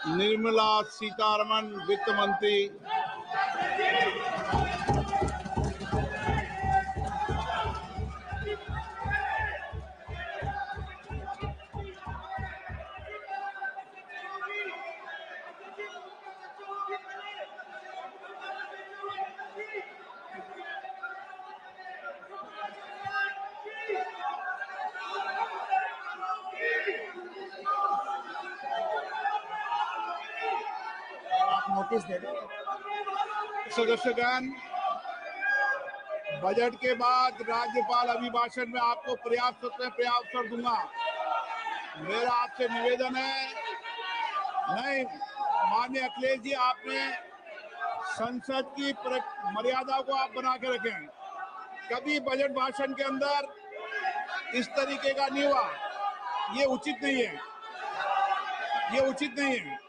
निर्मला सीतारमण वित्त मंत्री, नोटिस दे दो। सदस्यगण, बजट के बाद राज्यपाल अभिभाषण में आपको पर्याप्त अवसर दूंगा। मेरा आपसे निवेदन है, नहीं माननीय अखिलेश जी, आपने संसद की मर्यादा को आप बना के रखें। कभी बजट भाषण के अंदर इस तरीके का नहीं हुआ, ये उचित नहीं है, ये उचित नहीं है।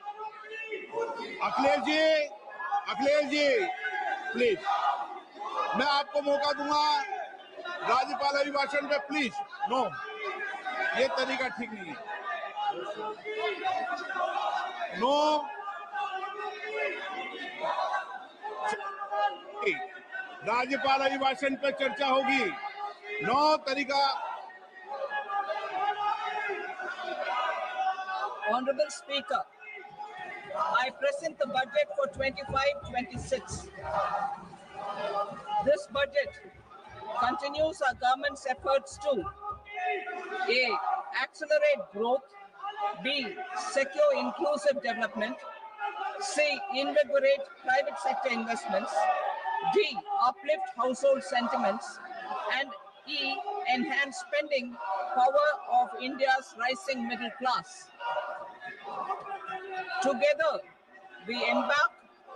अखिलेश जी प्लीज, मैं आपको मौका दूंगा राज्यपाल अभिभाषण पे, प्लीज। नो, ये तरीका ठीक नहीं है। नो, राज्यपाल अभिभाषण पे चर्चा होगी। नो तरीका। Honorable Speaker, I present the budget for 25-26. This budget continues our government's efforts to A. Accelerate growth, B. Secure inclusive development, C. Invigorate private sector investments, D. Uplift household sentiments, and E. Enhance spending power of India's rising middle class. Together, we embark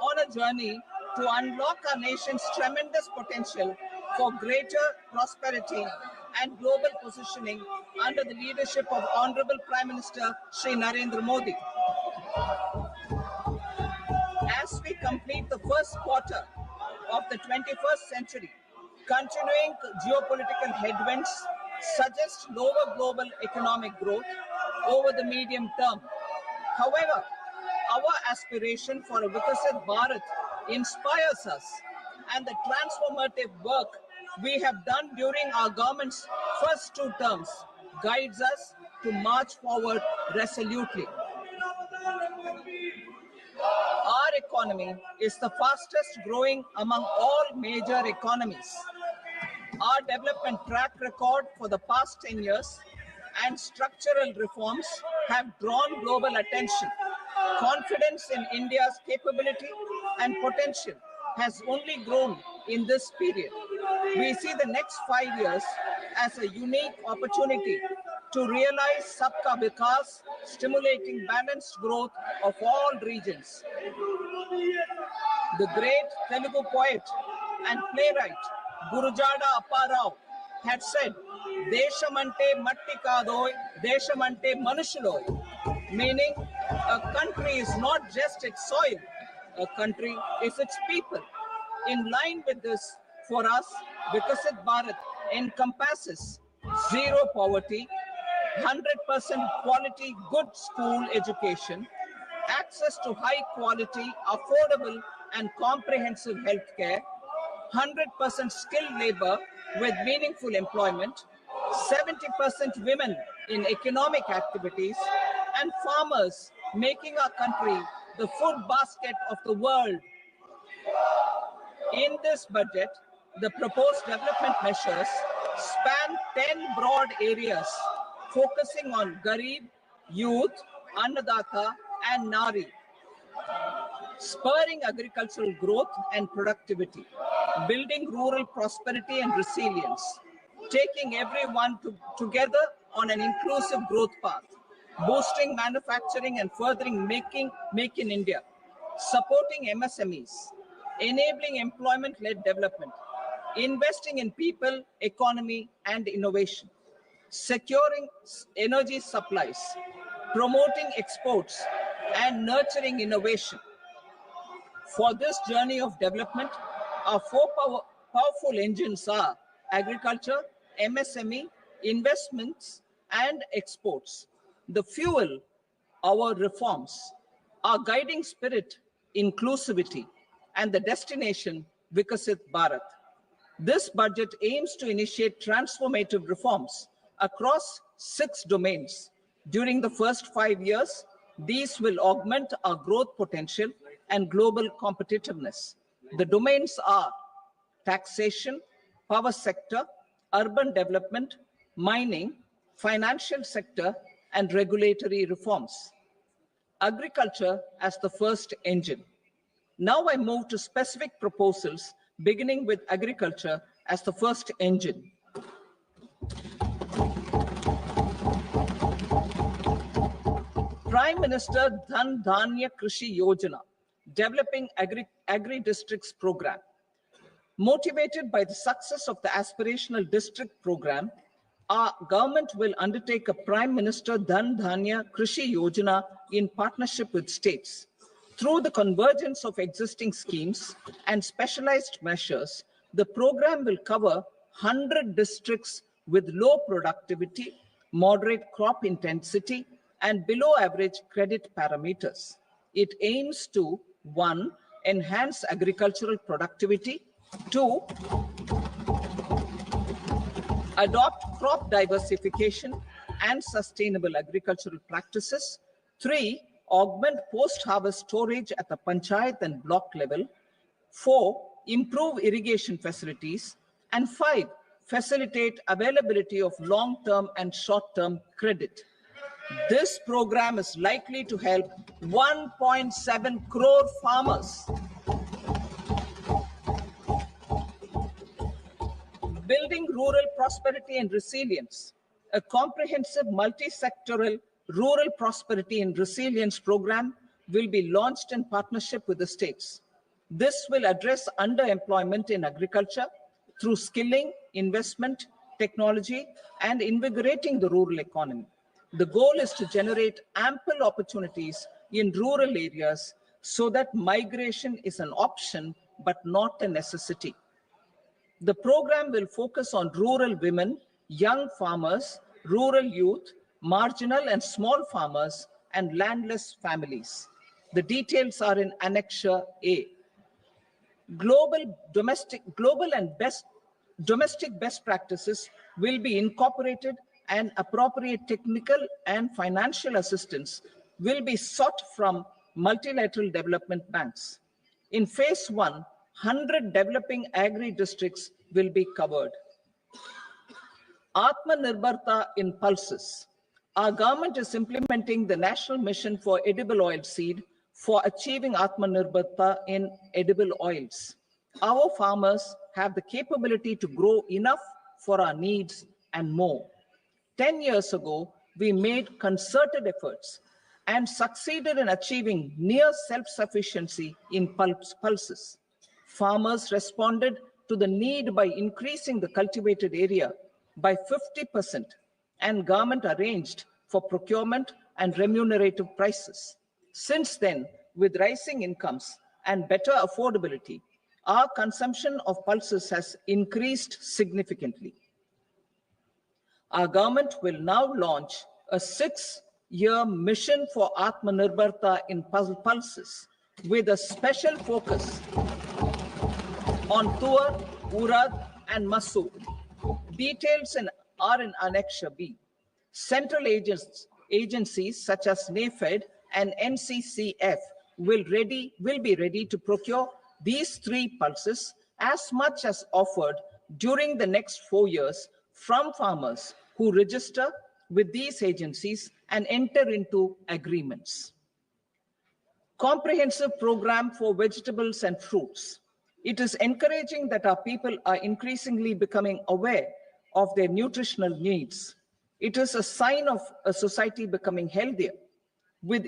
on a journey to unlock our nation's tremendous potential for greater prosperity and global positioning under the leadership of Honorable Prime Minister Shri Narendra Modi. As we complete the first quarter of the 21st century, continuing geopolitical headwinds suggest lower global economic growth over the medium term. However, our aspiration for a Vikasit Bharat inspires us, and the transformative work we have done during our government's first 2 terms guides us to march forward resolutely. Our economy is the fastest growing among all major economies. Our development track record for the past 10 years and structural reforms have drawn global attention. Confidence in India's capability and potential has only grown in this period. We see the next 5 years as a unique opportunity to realize Sabka Vikas, stimulating balanced growth of all regions. The great Telugu poet and playwright Gurujada Apparao had said, "Deshamante matti kadoy, Deshamante manushuloy," meaning a country is not just its soil, a country is its people. In line with this, for us, Vikasit Bharat encompasses zero poverty, 100% quality good school education, access to high quality, affordable and comprehensive healthcare, 100% skilled labor with meaningful employment, 70% women in economic activities, and farmers making our country the food basket of the world. In this budget, the proposed development measures span 10 broad areas, focusing on Garib, youth, Annadata, and Nari, spurring agricultural growth and productivity, building rural prosperity and resilience, taking everyone together on an inclusive growth path, boosting manufacturing and furthering Make in India, supporting MSMEs, enabling employment-led development, investing in people, economy, and innovation, securing energy supplies, promoting exports, and nurturing innovation. For this journey of development, our 4 powerful engines are agriculture, MSME, investments, and exports. The fuel, our reforms. Our guiding spirit, inclusivity, and the destination, Vikasit Bharat. This budget aims to initiate transformative reforms across 6 domains. During the first 5 years, these will augment our growth potential and global competitiveness. The domains are taxation, power sector, urban development, mining, financial sector, and regulatory reforms. Agriculture as the first engine. Now I move to specific proposals, beginning with agriculture as the first engine. Prime Minister Dhan Dhanya Krishi Yojana, developing agri-districts program. Motivated by the success of the aspirational district program, our government will undertake a Prime Minister Dhan Dhanya Krishi Yojana in partnership with states. Through the convergence of existing schemes and specialized measures, the program will cover 100 districts with low productivity, moderate crop intensity, and below average credit parameters. It aims to 1. Enhance agricultural productivity, 2. Adopt crop diversification and sustainable agricultural practices, 3. Augment post-harvest storage at the panchayat and block level, 4. Improve irrigation facilities, and 5. Facilitate availability of long-term and short-term credit. This program is likely to help 1.7 crore farmers. Building rural prosperity and resilience. A comprehensive multi-sectoral rural prosperity and resilience program will be launched in partnership with the states. This will address underemployment in agriculture through skilling, investment, technology, and invigorating the rural economy. The goal is to generate ample opportunities in rural areas so that migration is an option but not a necessity. The program will focus on rural women, young farmers, rural youth, marginal and small farmers, and landless families. The details are in Annexure A. Domestic best practices will be incorporated, and appropriate technical and financial assistance will be sought from multilateral development banks. In phase 1, 100 developing agri-districts will be covered. Atmanirbharta in pulses. Our government is implementing the National Mission for Edible Oilseed for achieving Atmanirbharta in edible oils. Our farmers have the capability to grow enough for our needs and more. 10 years ago, we made concerted efforts and succeeded in achieving near self-sufficiency in pulses. Farmers responded to the need by increasing the cultivated area by 50%, and government arranged for procurement and remunerative prices. Since then, with rising incomes and better affordability, our consumption of pulses has increased significantly. Our government will now launch a 6-year mission for Atmanirbharta in pulses with a special focus on Tuar, Urad, and Masoor. Details are in Annexure B. Central agencies such as NAFED and NCCF will be ready to procure these 3 pulses as much as offered during the next 4 years from farmers who register with these agencies and enter into agreements. Comprehensive program for vegetables and fruits. It is encouraging that our people are increasingly becoming aware of their nutritional needs. It is a sign of a society becoming healthier. With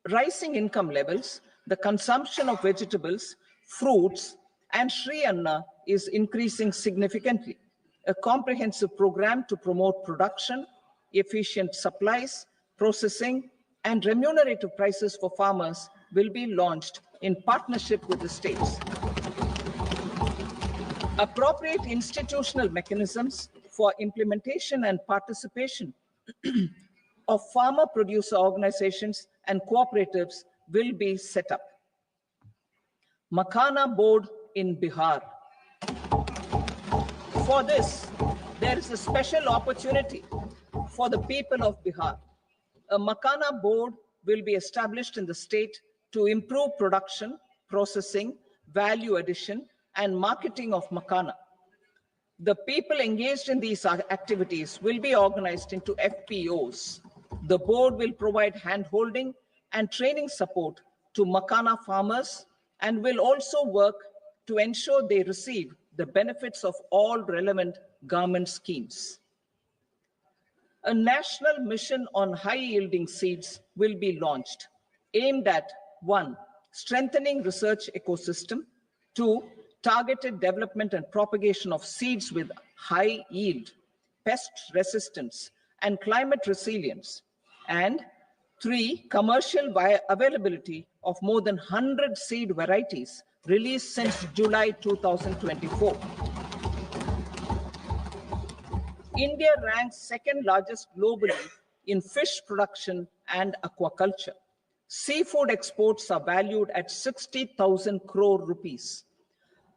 rising income levels, the consumption of vegetables, fruits, and Shri Anna is increasing significantly. A comprehensive program to promote production, efficient supplies, processing, and remunerative prices for farmers will be launched in partnership with the states. Appropriate institutional mechanisms for implementation and participation of farmer producer organizations and cooperatives will be set up. Makhana board in Bihar. For this, there is a special opportunity for the people of Bihar. A Makhana board will be established in the state to improve production, processing, value addition, and marketing of Makhana. The people engaged in these activities will be organized into FPOs. The board will provide hand-holding and training support to Makhana farmers and will also work to ensure they receive the benefits of all relevant government schemes. A national mission on high-yielding seeds will be launched, aimed at 1. Strengthening research ecosystem, 2. Targeted development and propagation of seeds with high yield, pest resistance, and climate resilience, and 3. Commercial availability of more than 100 seed varieties released since July 2024. India ranks second largest globally in fish production and aquaculture. Seafood exports are valued at 60,000 crore rupees.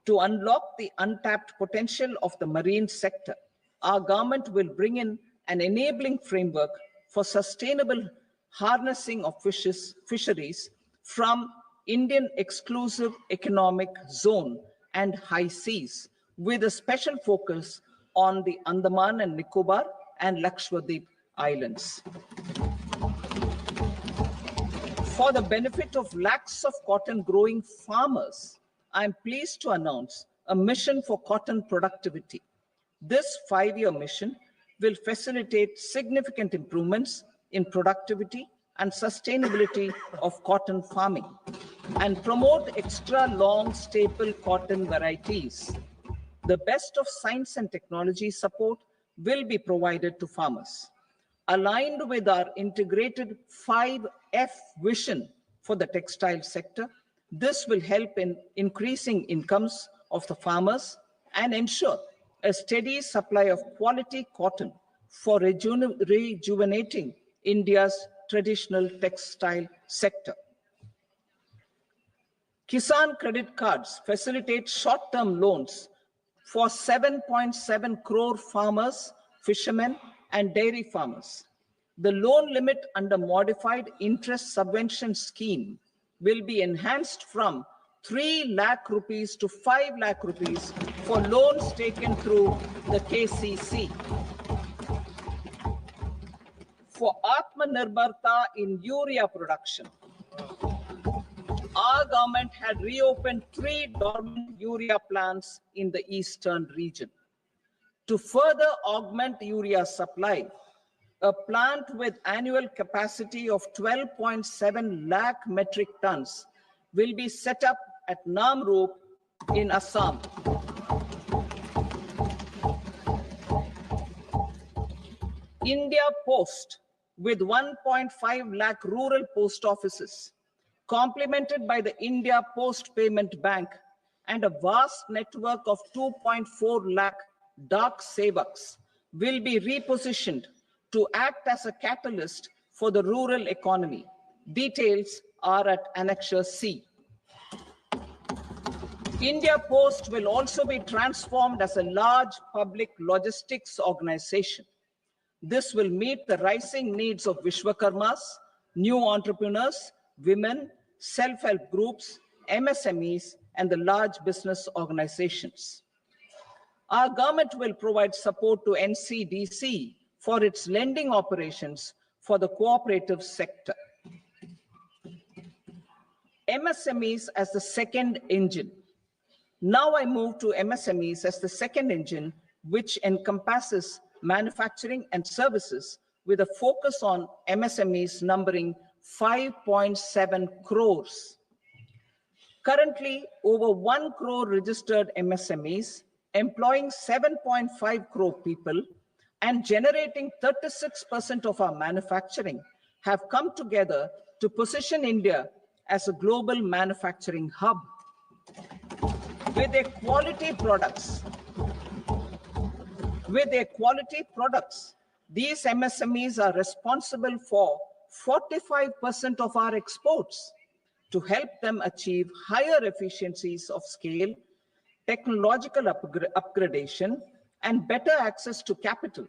To unlock the untapped potential of the marine sector, our government will bring in an enabling framework for sustainable harnessing of fisheries from Indian exclusive economic zone and high seas, with a special focus on the Andaman and Nicobar and Lakshadweep Islands. For the benefit of lakhs of cotton growing farmers, I am pleased to announce a mission for cotton productivity. This 5-year mission will facilitate significant improvements in productivity and sustainability of cotton farming and promote extra long staple cotton varieties. The best of science and technology support will be provided to farmers. Aligned with our integrated 5F vision for the textile sector, this will help in increasing incomes of the farmers and ensure a steady supply of quality cotton for rejuvenating India's traditional textile sector. Kisan credit cards facilitate short-term loans for 7.7 crore farmers, fishermen, and dairy farmers. The loan limit under modified interest subvention scheme will be enhanced from 3 lakh rupees to 5 lakh rupees for loans taken through the KCC. For Atmanirbharta in urea production, our government had reopened 3 dormant urea plants in the eastern region. To further augment urea supply, a plant with annual capacity of 12.7 lakh metric tons will be set up at Namrup in Assam. India Post, with 1.5 lakh rural post offices, complemented by the India Post Payment Bank and a vast network of 2.4 lakh Dak Sevaks, will be repositioned to act as a catalyst for the rural economy. Details are at Annexure C. India Post will also be transformed as a large public logistics organization. This will meet the rising needs of Vishwakarmas, new entrepreneurs, women, self-help groups, MSMEs, and the large business organizations. Our government will provide support to NCDC for its lending operations for the cooperative sector. MSMEs as the second engine. Now I move to MSMEs as the second engine, which encompasses manufacturing and services with a focus on MSMEs numbering 5.7 crores. Currently, over 1 crore registered MSMEs, employing 7.5 crore people and generating 36% of our manufacturing, have come together to position India as a global manufacturing hub. With their quality products, these MSMEs are responsible for 45% of our exports to help them achieve higher efficiencies of scale, technological upgradation, and better access to capital.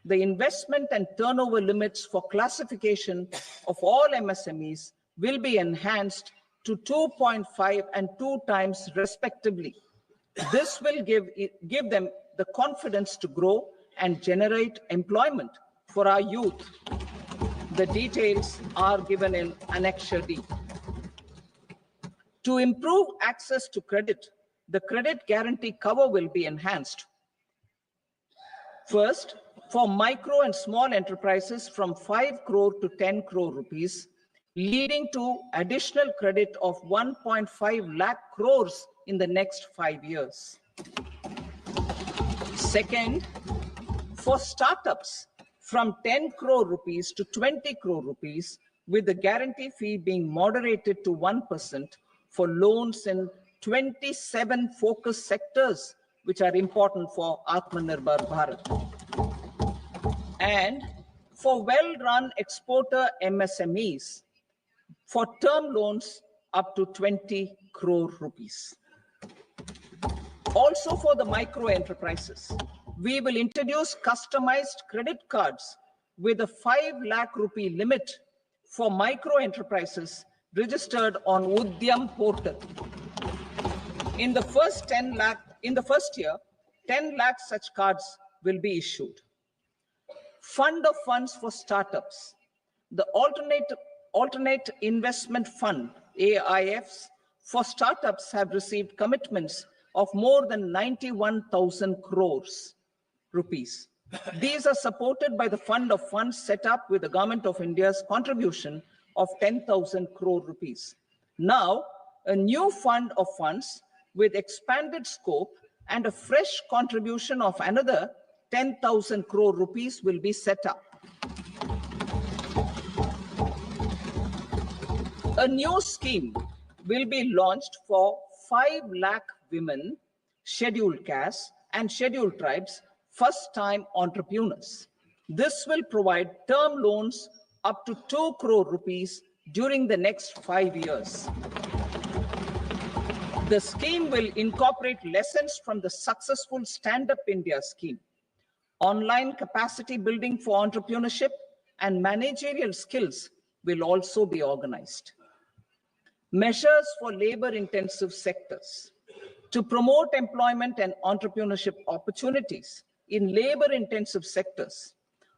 The investment and turnover limits for classification of all MSMEs will be enhanced to 2.5 and 2 times respectively. This will give them the confidence to grow and generate employment for our youth. The details are given in Annexure D. To improve access to credit, the credit guarantee cover will be enhanced. First, for micro and small enterprises from 5 crore to 10 crore rupees, leading to additional credit of 1.5 lakh crores in the next 5 years. Second, for startups from 10 crore rupees to 20 crore rupees, with the guarantee fee being moderated to 1% for loans in 27 focus sectors, which are important for Atmanirbhar Bharat. And for well-run exporter MSMEs, for term loans up to 20 crore rupees. Also for the micro enterprises, we will introduce customized credit cards with a 5 lakh rupee limit for micro enterprises registered on Udyam portal. In the first year, 10 lakh such cards will be issued. Fund of funds for startups. The alternate investment fund, AIFs, for startups have received commitments of more than 91,000 crores rupees. These are supported by the fund of funds set up with the Government of India's contribution of 10,000 crore rupees. Now, a new fund of funds with expanded scope and a fresh contribution of another 10,000 crore rupees will be set up. A new scheme will be launched for 5 lakh women, scheduled castes and scheduled tribes, first-time entrepreneurs. This will provide term loans up to 2 crore rupees during the next 5 years. The scheme will incorporate lessons from the successful Stand Up India scheme. Online capacity building for entrepreneurship and managerial skills will also be organized. Measures for labor-intensive sectors. To promote employment and entrepreneurship opportunities in labor-intensive sectors,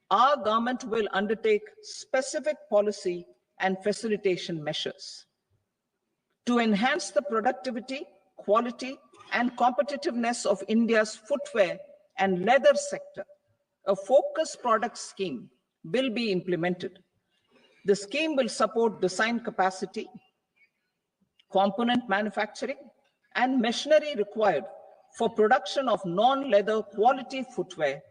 our government will undertake specific policy and facilitation measures. To enhance the productivity, quality, and competitiveness of India's footwear and leather sector, a focus product scheme will be implemented. The scheme will support design capacity, component manufacturing, and machinery required for production of non-leather quality footwear,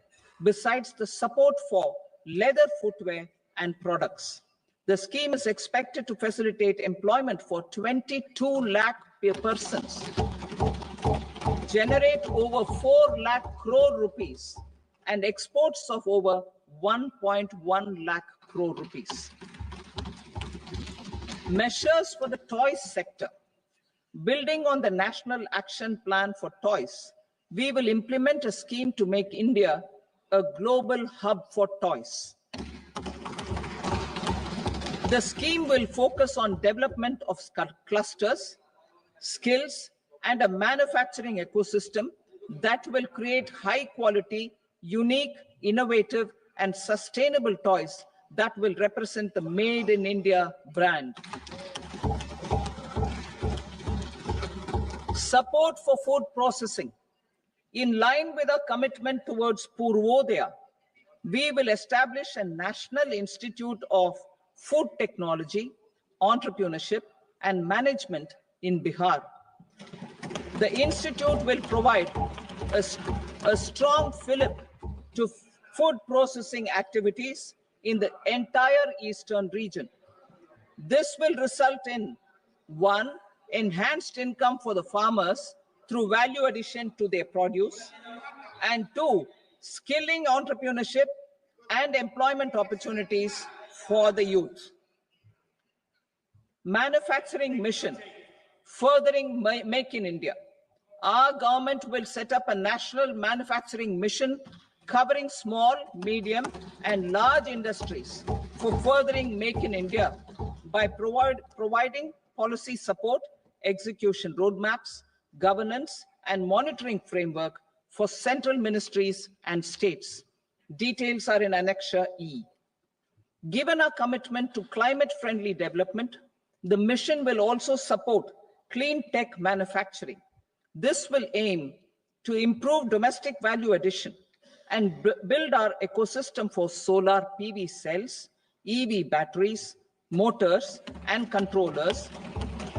besides the support for leather footwear and products. The scheme is expected to facilitate employment for 22 lakh persons, generate over 4 lakh crore rupees, and exports of over 1.1 lakh crore rupees. Measures for the toys sector. Building on the National Action Plan for Toys, we will implement a scheme to make India a global hub for toys. The scheme will focus on development of clusters, skills, and a manufacturing ecosystem that will create high quality, unique, innovative, and sustainable toys that will represent the Made in India brand. Support for food processing. In line with our commitment towards Purvodaya, we will establish a National Institute of Food Technology, Entrepreneurship, and Management in Bihar. The institute will provide a strong fillip to food processing activities in the entire eastern region. This will result in 1. Enhanced income for the farmers through value addition to their produce, and 2. Skilling entrepreneurship and employment opportunities for the youth. Manufacturing mission, furthering Make in India. Our government will set up a national manufacturing mission covering small, medium, and large industries for furthering Make in India by providing policy support, execution roadmaps, governance, and monitoring framework for central ministries and states. Details are in Annexure E. Given our commitment to climate-friendly development, the mission will also support clean tech manufacturing. This will aim to improve domestic value addition and build our ecosystem for solar PV cells, EV batteries, motors and controllers,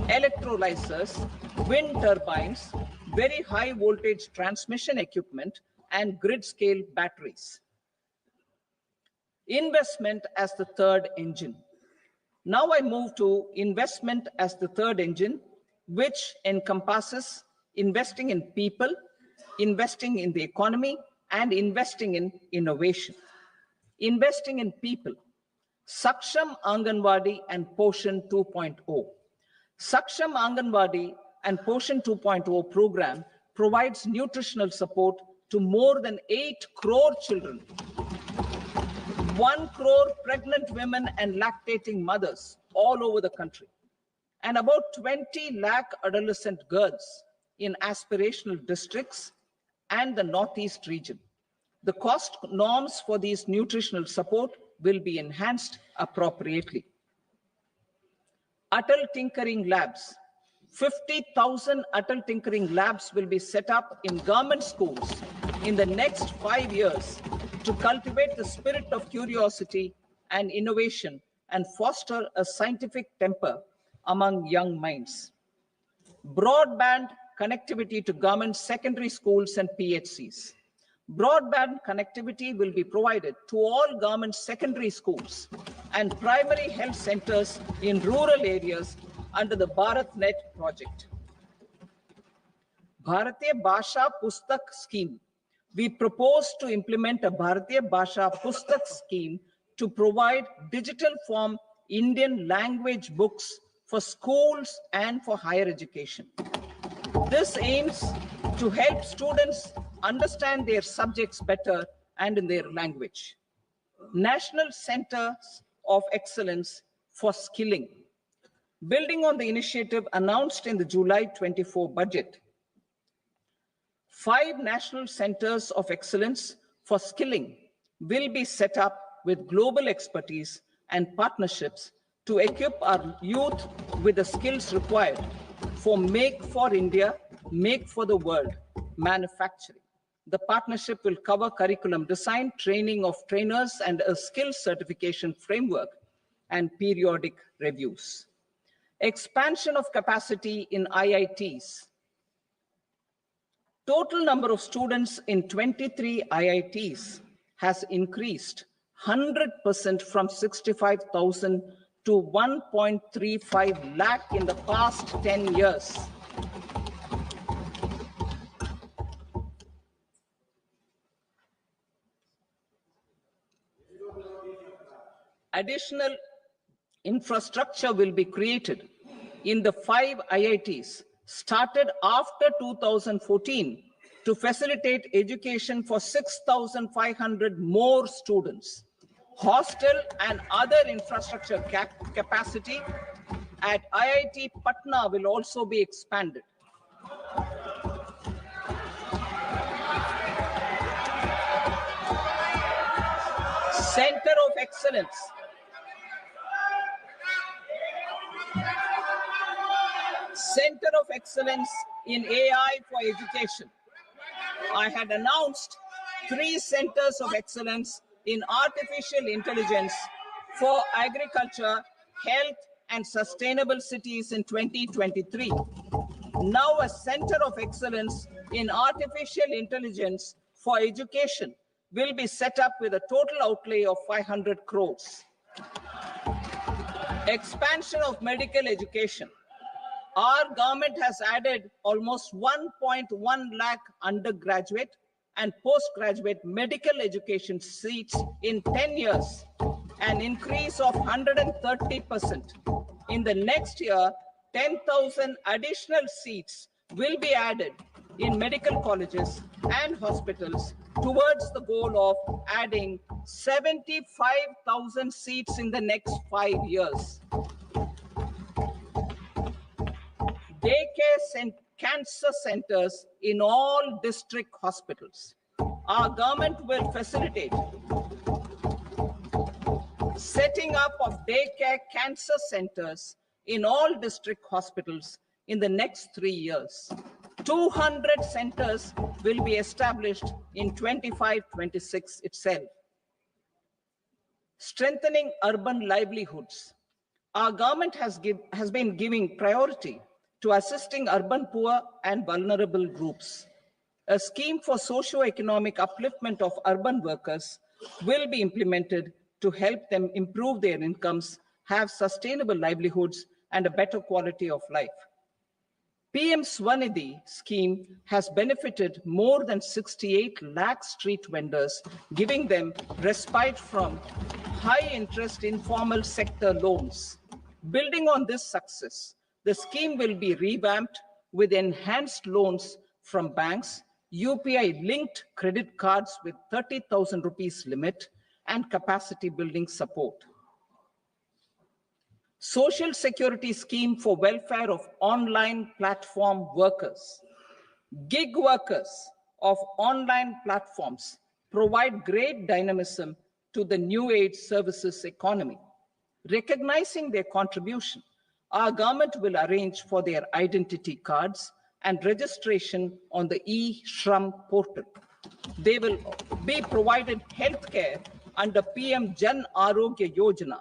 electrolyzers, wind turbines, very high voltage transmission equipment, and grid scale batteries. Investment as the third engine. Now I move to investment as the third engine, which encompasses investing in people, investing in the economy, and investing in innovation. Investing in people. Saksham Anganwadi and Poshan 2.0. Saksham Anganwadi and Poshan 2.0 program provides nutritional support to more than 8 crore children, 1 crore pregnant women and lactating mothers all over the country, and about 20 lakh adolescent girls in aspirational districts and the Northeast region. The cost norms for these nutritional support will be enhanced appropriately. Atal Tinkering Labs. 50,000 Atal Tinkering Labs will be set up in government schools in the next 5 years to cultivate the spirit of curiosity and innovation and foster a scientific temper among young minds. Broadband connectivity to government secondary schools and PHCs. Broadband connectivity will be provided to all government secondary schools and primary health centers in rural areas under the BharatNet project. Bharatiya Bhasha Pustak Scheme. We propose to implement a Bharatiya Bhasha Pustak scheme to provide digital form Indian language books for schools and for higher education. This aims to help students understand their subjects better and in their language. National Centers of Excellence for Skilling. Building on the initiative announced in the July 24 budget, 5 national centers of excellence for skilling will be set up with global expertise and partnerships to equip our youth with the skills required for Make for India, Make for the World manufacturing. The partnership will cover curriculum design, training of trainers, and a skills certification framework and periodic reviews. Expansion of capacity in IITs. Total number of students in 23 IITs has increased 100% from 65,000 to 1.35 lakh in the past 10 years. Additional infrastructure will be created in the 5 IITs started after 2014 to facilitate education for 6,500 more students. Hostel and other infrastructure capacity at IIT Patna will also be expanded. Center of Excellence. Center of Excellence in AI for Education. I had announced 3 centers of excellence in artificial intelligence for agriculture, health, and sustainable cities in 2023. Now a center of excellence in artificial intelligence for education will be set up with a total outlay of 500 crores. Expansion of medical education. Our government has added almost 1.1 lakh undergraduate and postgraduate medical education seats in 10 years, an increase of 130%. In the next year, 10,000 additional seats will be added in medical colleges and hospitals towards the goal of adding 75,000 seats in the next 5 years. Daycare cancer centers in all district hospitals. Our government will facilitate setting up of daycare cancer centers in all district hospitals in the next 3 years. 200 centers will be established in 25-26 itself. Strengthening urban livelihoods. Our government has been giving priority to assisting urban poor and vulnerable groups. A scheme for socio-economic upliftment of urban workers will be implemented to help them improve their incomes, have sustainable livelihoods, and a better quality of life. PM Swanidhi scheme has benefited more than 68 lakh street vendors, giving them respite from high interest informal sector loans. Building on this success, the scheme will be revamped with enhanced loans from banks, UPI-linked credit cards with 30,000 rupees limit, and capacity building support. Social Security Scheme for welfare of online platform workers. Gig workers of online platforms provide great dynamism to the new age services economy. Recognizing their contribution, our government will arrange for their identity cards and registration on the e-Shram portal. They will be provided healthcare under PM Jan Arogya Yojana.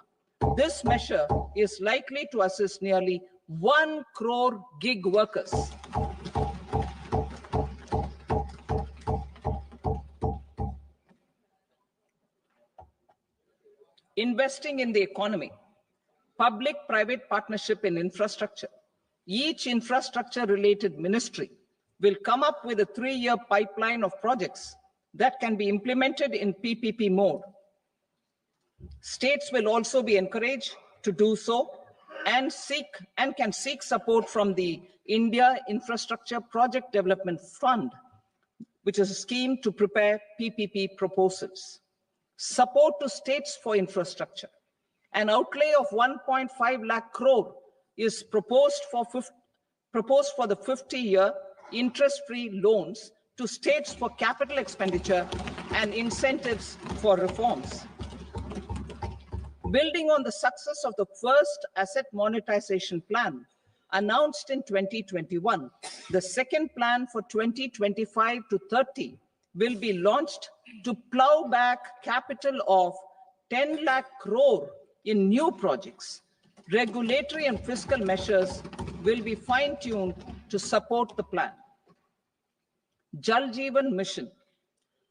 This measure is likely to assist nearly 1 crore gig workers. Investing in the economy. Public-private partnership in infrastructure. Each infrastructure-related ministry will come up with a 3-year pipeline of projects that can be implemented in PPP mode. States will also be encouraged to do so and can seek support from the India Infrastructure Project Development Fund, which is a scheme to prepare PPP proposals. Support to states for infrastructure. An outlay of 1.5 lakh crore is proposed for the 50-year interest-free loans to states for capital expenditure and incentives for reforms. Building on the success of the first asset monetization plan announced in 2021, the second plan for 2025 to 30 will be launched to plow back capital of 10 lakh crore in new projects. Regulatory and fiscal measures will be fine-tuned to support the plan. Jal Jeevan Mission.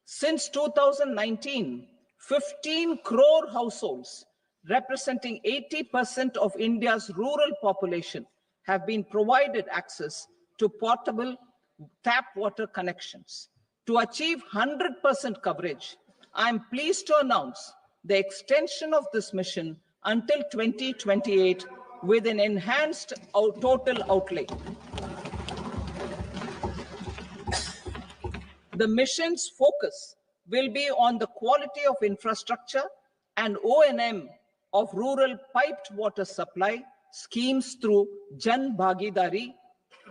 Since 2019, 15 crore households representing 80% of India's rural population have been provided access to portable tap water connections. To achieve 100% coverage, I am pleased to announce the extension of this mission until 2028 with an enhanced total outlay. The mission's focus will be on the quality of infrastructure and O&M of rural piped water supply schemes through Jan Bhagidari.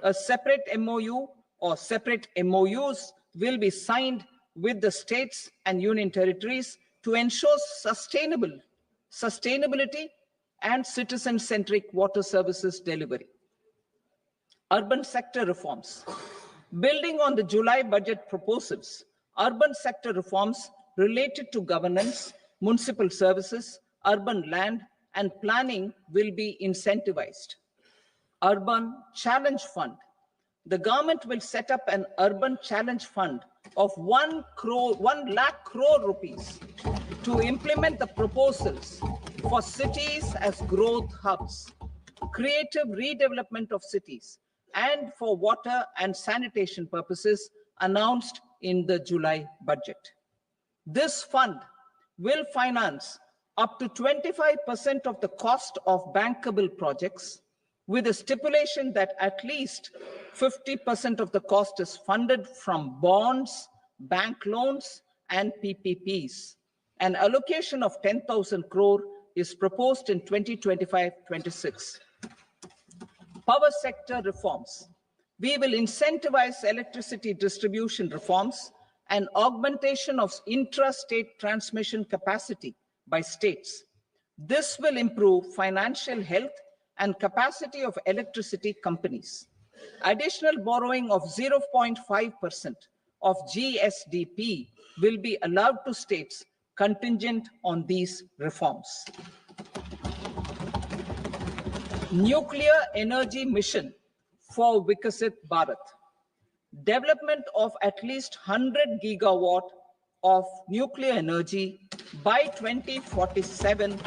A separate MOU or separate MOUs will be signed with the states and union territories to ensure sustainability and citizen-centric water services delivery. Urban sector reforms. Building on the July budget proposals, urban sector reforms related to governance, municipal services, urban land, and planning will be incentivized. Urban Challenge Fund. The government will set up an Urban Challenge Fund of 1 lakh crore rupees to implement the proposals for cities as growth hubs, creative redevelopment of cities, and for water and sanitation purposes announced in the July budget. This fund will finance up to 25% of the cost of bankable projects, with a stipulation that at least 50% of the cost is funded from bonds, bank loans, and PPPs. An allocation of 10,000 crore is proposed in 2025-26. Power sector reforms. We will incentivize electricity distribution reforms and augmentation of intrastate transmission capacity by states. This will improve financial health and capacity of electricity companies. Additional borrowing of 0.5% of GSDP will be allowed to states contingent on these reforms. Nuclear energy mission for Vikasit Bharat. Development of at least 100 gigawatt of nuclear energy by 2047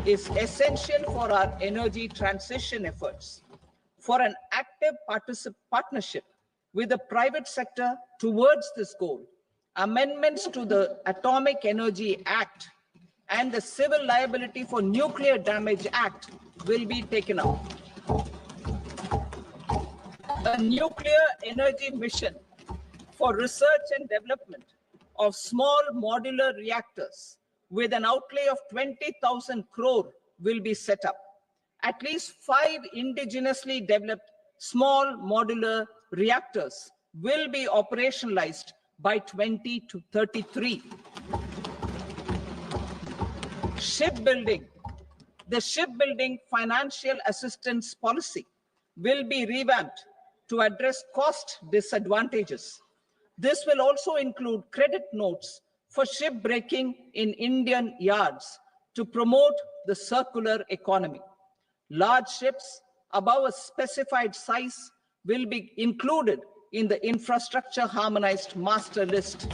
is essential for our energy transition efforts. For an active partnership with the private sector towards this goal, amendments to the Atomic Energy Act and the Civil Liability for Nuclear Damage Act will be taken up. A nuclear energy mission for research and development of small modular reactors with an outlay of 20,000 crore will be set up. At least 5 indigenously developed small modular reactors will be operationalized by 2033. Shipbuilding. The shipbuilding financial assistance policy will be revamped to address cost disadvantages. This will also include credit notes for shipbreaking in Indian yards to promote the circular economy. Large ships above a specified size will be included in the infrastructure harmonized master list.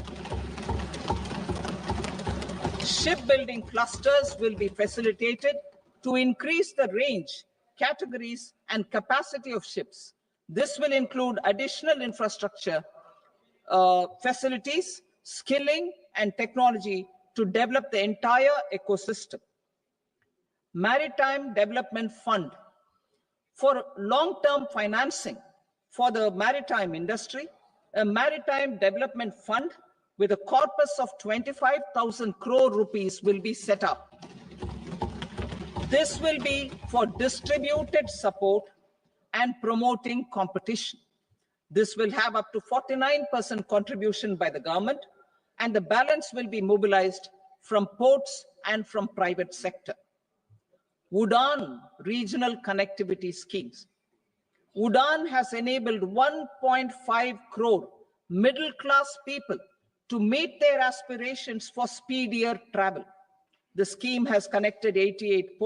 Shipbuilding clusters will be facilitated to increase the range, categories, and capacity of ships. This will include additional infrastructure, facilities, skilling, and technology to develop the entire ecosystem. Maritime Development Fund. For long-term financing for the maritime industry, a Maritime Development Fund with a corpus of 25,000 crore rupees will be set up. This will be for distributed support and promoting competition. This will have up to 49% contribution by the government, and the balance will be mobilized from ports and from private sector. UDAN regional connectivity schemes. UDAN has enabled 1.5 crore middle-class people to meet their aspirations for speedier travel. The scheme has connected 88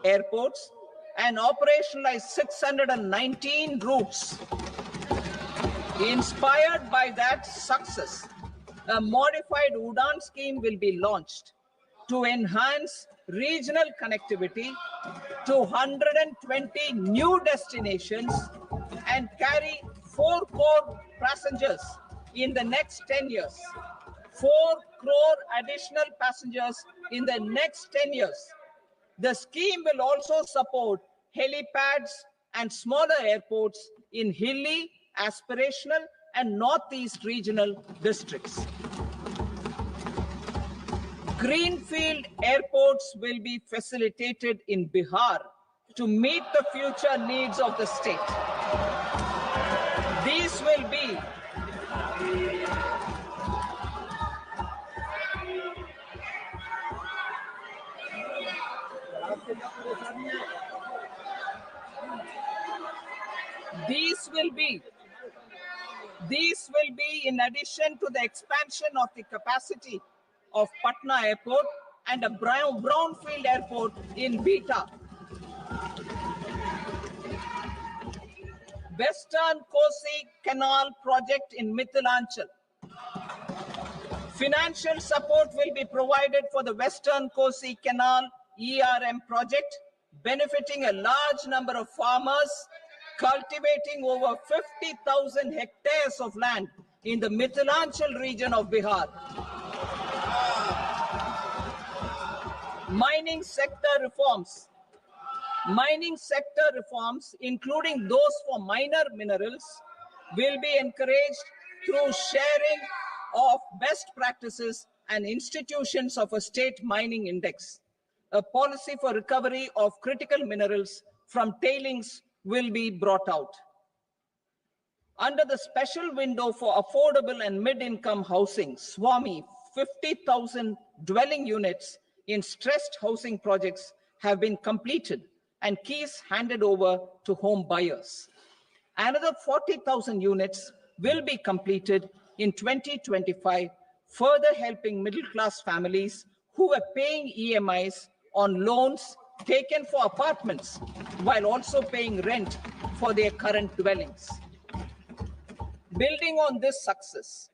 airports, and operationalized 619 routes. Inspired by that success, a modified UDAN scheme will be launched to enhance regional connectivity to 120 new destinations and carry 4 crore passengers in the next 10 years. 4 crore additional passengers in the next 10 years. The scheme will also support helipads and smaller airports in hilly, aspirational, and northeast regional districts. Greenfield airports will be facilitated in Bihar to meet the future needs of the state. These will be in addition to the expansion of the capacity of Patna Airport and a brownfield airport in Beta. Western Kosi Canal project in Mithilanchal. Financial support will be provided for the Western Kosi Canal ERM project, benefiting a large number of farmers cultivating over 50,000 hectares of land in the Mithilanchal region of Bihar. Mining sector reforms. Mining sector reforms, including those for minor minerals, will be encouraged through sharing of best practices and institutions of a state mining index. A policy for recovery of critical minerals from tailings will be brought out. Under the special window for affordable and mid-income housing, SWAMI, 50,000 dwelling units in stressed housing projects have been completed and keys handed over to home buyers. Another 40,000 units will be completed in 2025, further helping middle-class families who were paying EMIs on loans taken for apartments while also paying rent for their current dwellings. Building on this success,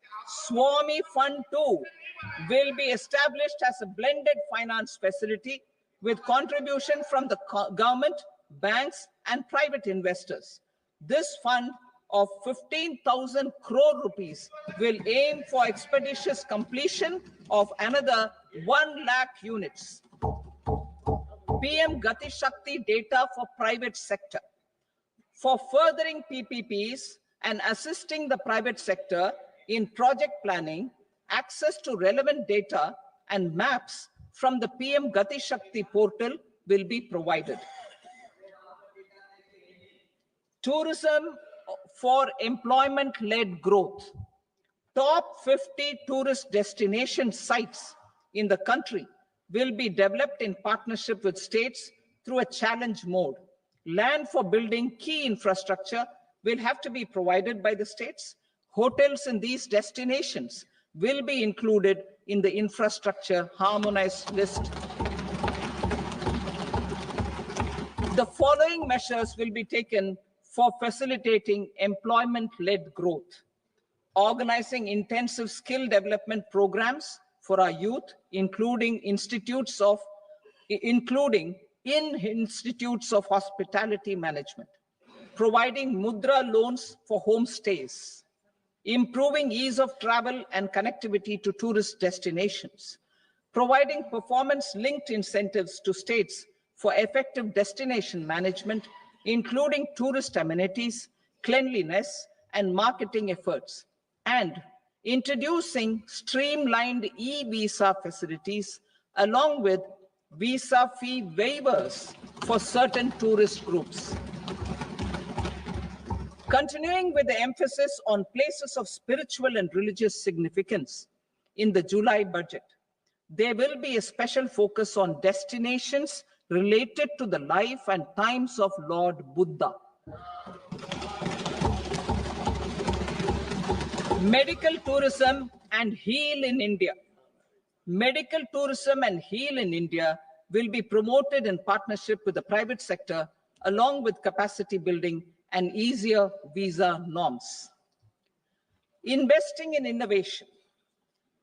SWAMI Fund 2 will be established as a blended finance facility with contribution from the government, banks, and private investors. This fund of 15,000 crore rupees will aim for expeditious completion of another 1 lakh units. PM Gati Shakti data for private sector. For furthering PPPs and assisting the private sector in project planning, access to relevant data and maps from the PM Gati Shakti portal will be provided. Tourism for employment-led growth. Top 50 tourist destination sites in the country will be developed in partnership with states through a challenge mode. Land for building key infrastructure will have to be provided by the states. Hotels in these destinations will be included in the infrastructure harmonized list. The following measures will be taken for facilitating employment-led growth. Organizing intensive skill development programs for our youth, including in institutes of hospitality management. Providing mudra loans for homestays. Improving ease of travel and connectivity to tourist destinations. Providing performance-linked incentives to states for effective destination management, including tourist amenities, cleanliness, and marketing efforts. And introducing streamlined e-visa facilities along with visa fee waivers for certain tourist groups. Continuing with the emphasis on places of spiritual and religious significance in the July budget, there will be a special focus on destinations related to the life and times of Lord Buddha. Medical tourism and heal in India. Medical tourism and heal in India will be promoted in partnership with the private sector, along with capacity building and easier visa norms. Investing in innovation.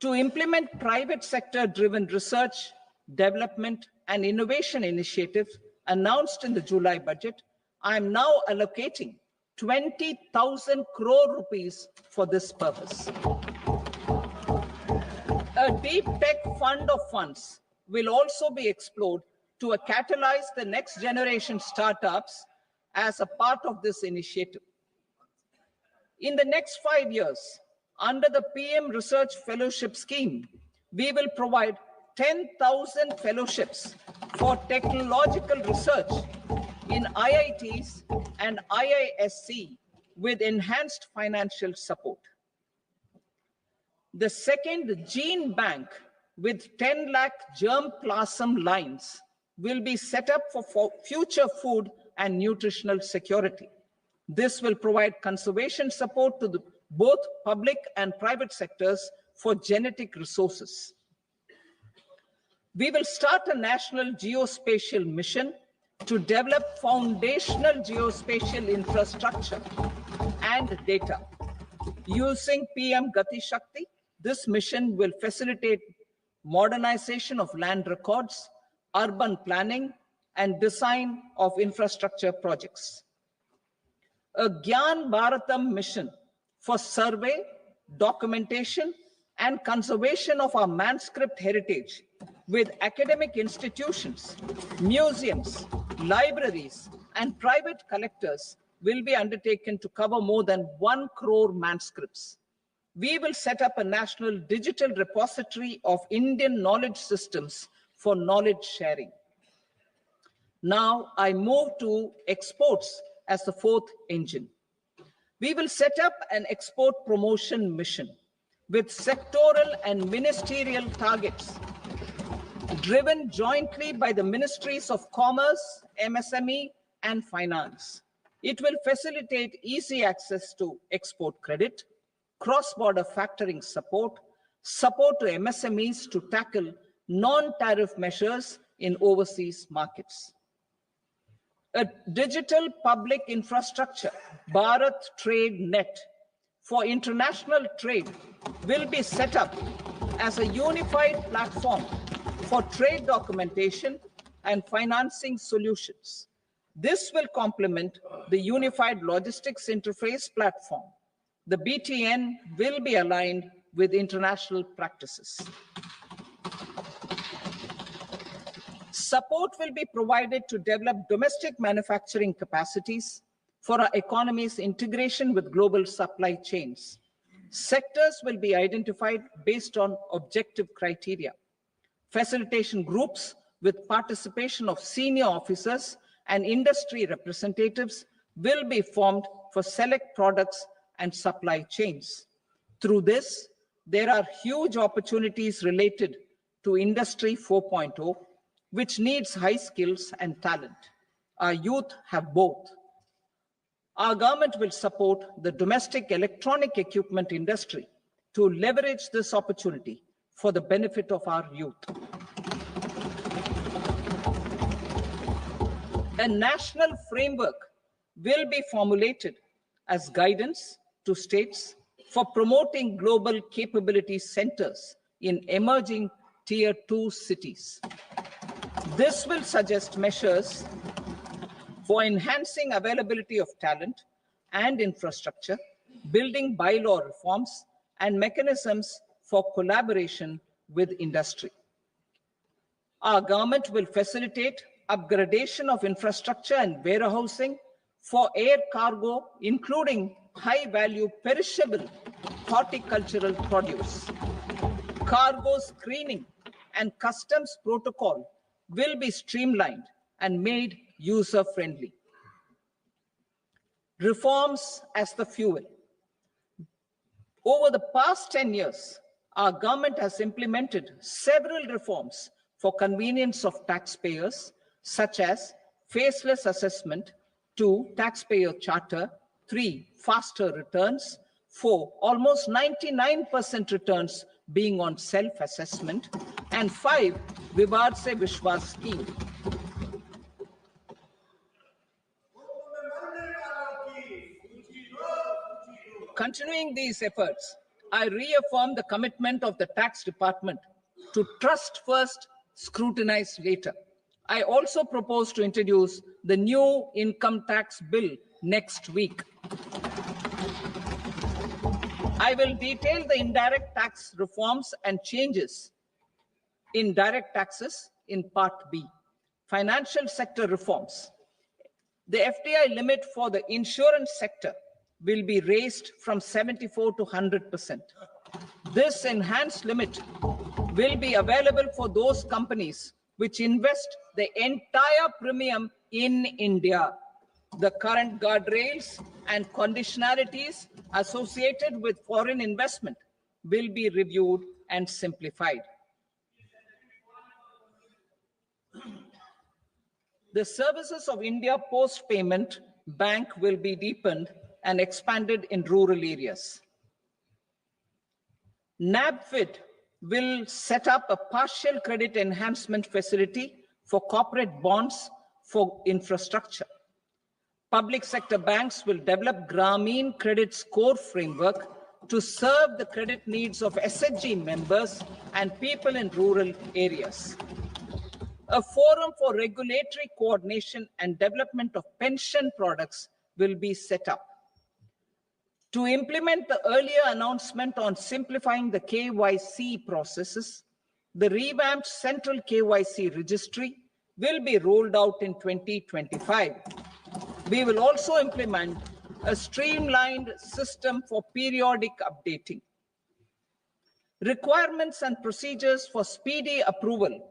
To implement private sector-driven research, development, and innovation initiatives announced in the July budget, I am now allocating 20,000 crore rupees for this purpose. A deep tech fund of funds will also be explored to catalyze the next generation startups as a part of this initiative. In the next 5 years, under the PM Research Fellowship Scheme, we will provide 10,000 fellowships for technological research in IITs and IISc with enhanced financial support. The second gene bank with 10 lakh germplasm lines will be set up for future food and nutritional security. This will provide conservation support to both public and private sectors for genetic resources. We will start a national geospatial mission to develop foundational geospatial infrastructure and data. Using PM Gati Shakti, this mission will facilitate modernization of land records, urban planning, and design of infrastructure projects. A Gyan Bharatam mission for survey, documentation, and conservation of our manuscript heritage with academic institutions, museums, libraries, and private collectors will be undertaken to cover more than 1 crore manuscripts. We will set up a national digital repository of Indian knowledge systems for knowledge sharing. Now I move to exports as the fourth engine. We will set up an export promotion mission with sectoral and ministerial targets driven jointly by the Ministries of Commerce, MSME, and Finance. It will facilitate easy access to export credit, cross-border factoring support, support to MSMEs to tackle non-tariff measures in overseas markets. A digital public infrastructure, Bharat Trade Net, for international trade will be set up as a unified platform for trade documentation and financing solutions. This will complement the Unified Logistics Interface platform. The BTN will be aligned with international practices. Support will be provided to develop domestic manufacturing capacities for our economy's integration with global supply chains. Sectors will be identified based on objective criteria. Facilitation groups with participation of senior officers and industry representatives will be formed for select products and supply chains. Through this, there are huge opportunities related to Industry 4.0, which needs high skills and talent. Our youth have both. Our government will support the domestic electronic equipment industry to leverage this opportunity for the benefit of our youth. A national framework will be formulated as guidance to states for promoting global capability centers in emerging Tier 2 cities. This will suggest measures for enhancing availability of talent and infrastructure, building bylaw reforms, and mechanisms for collaboration with industry. Our government will facilitate upgradation of infrastructure and warehousing for air cargo, including high-value perishable horticultural produce. Cargo screening and customs protocol will be streamlined and made user-friendly. Reforms as the fuel. Over the past 10 years, our government has implemented several reforms for convenience of taxpayers, such as faceless assessment, 2, taxpayer charter, 3, faster returns, 4, almost 99% returns being on self-assessment, and 5, Vivad Se Vishwas scheme. Continuing these efforts, I reaffirm the commitment of the tax department to trust first, scrutinize later. I also propose to introduce the new income tax bill next week. I will detail the indirect tax reforms and changes in direct taxes in Part B. Financial sector reforms. The FDI limit for the insurance sector will be raised from 74 to 100%. This enhanced limit will be available for those companies which invest the entire premium in India. The current guardrails and conditionalities associated with foreign investment will be reviewed and simplified. The services of India Post Payment Bank will be deepened and expanded in rural areas. NABFID will set up a partial credit enhancement facility for corporate bonds for infrastructure. Public sector banks will develop Grameen Credit Score Framework to serve the credit needs of SHG members and people in rural areas. A forum for regulatory coordination and development of pension products will be set up. To implement the earlier announcement on simplifying the KYC processes, The revamped central KYC registry will be rolled out in 2025. We will also implement a streamlined system for periodic updating. Requirements and procedures for speedy approval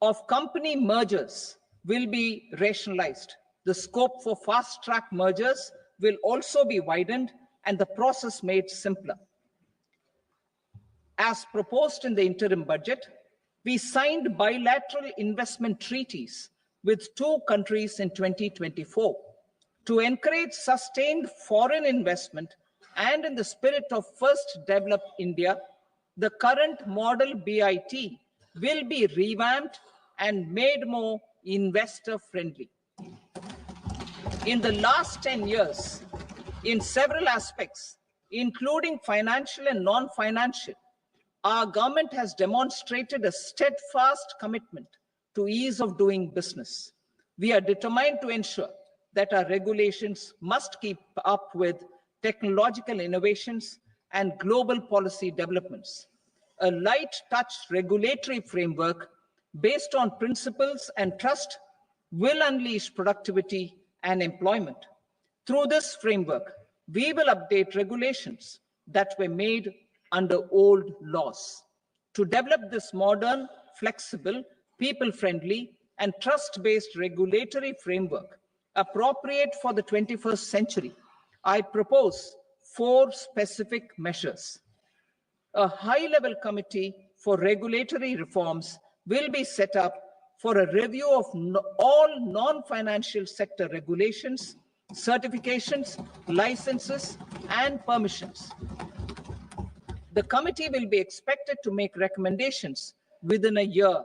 of company mergers will be rationalized. The scope for fast-track mergers will also be widened and the process made simpler. As proposed in the interim budget, we signed bilateral investment treaties with 2 countries in 2024 to encourage sustained foreign investment, and in the spirit of First Develop India, the current model BIT will be revamped and made more investor-friendly. In the last 10 years, in several aspects, including financial and non-financial, our government has demonstrated a steadfast commitment to ease of doing business. We are determined to ensure that our regulations must keep up with technological innovations and global policy developments. A light touch regulatory framework based on principles and trust will unleash productivity and employment. Through this framework, we will update regulations that were made under old laws. To develop this modern, flexible, people-friendly, and trust-based regulatory framework appropriate for the 21st century, I propose 4 specific measures. A high-level committee for regulatory reforms will be set up for a review of all non-financial sector regulations, certifications, licenses, and permissions. The committee will be expected to make recommendations within a year.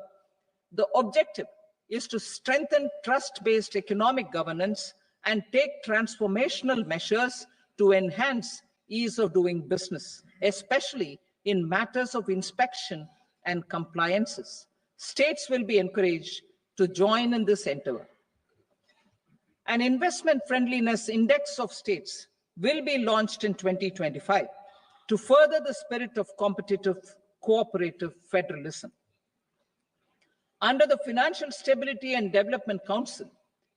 The objective is to strengthen trust-based economic governance and take transformational measures to enhance ease of doing business, especially in matters of inspection and compliances. States will be encouraged to join in this endeavor. An investment friendliness index of states will be launched in 2025 to further the spirit of competitive, cooperative federalism. Under the Financial Stability and Development Council,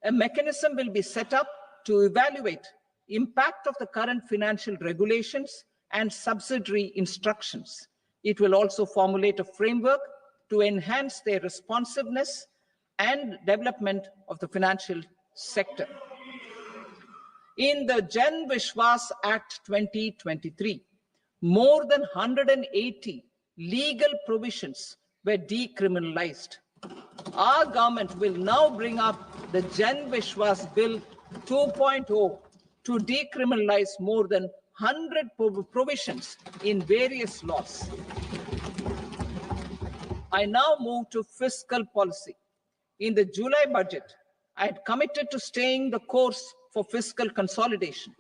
a mechanism will be set up to evaluate impact of the current financial regulations and subsidiary instructions. It will also formulate a framework to enhance their responsiveness and development of the financial sector. In the Jan Vishwas Act 2023, more than 180 legal provisions were decriminalized. Our government will now bring up the Jan Vishwas Bill 2.0 to decriminalize more than 100 provisions in various laws. I now move to fiscal policy. In the July budget, I had committed to staying the course for fiscal consolidation.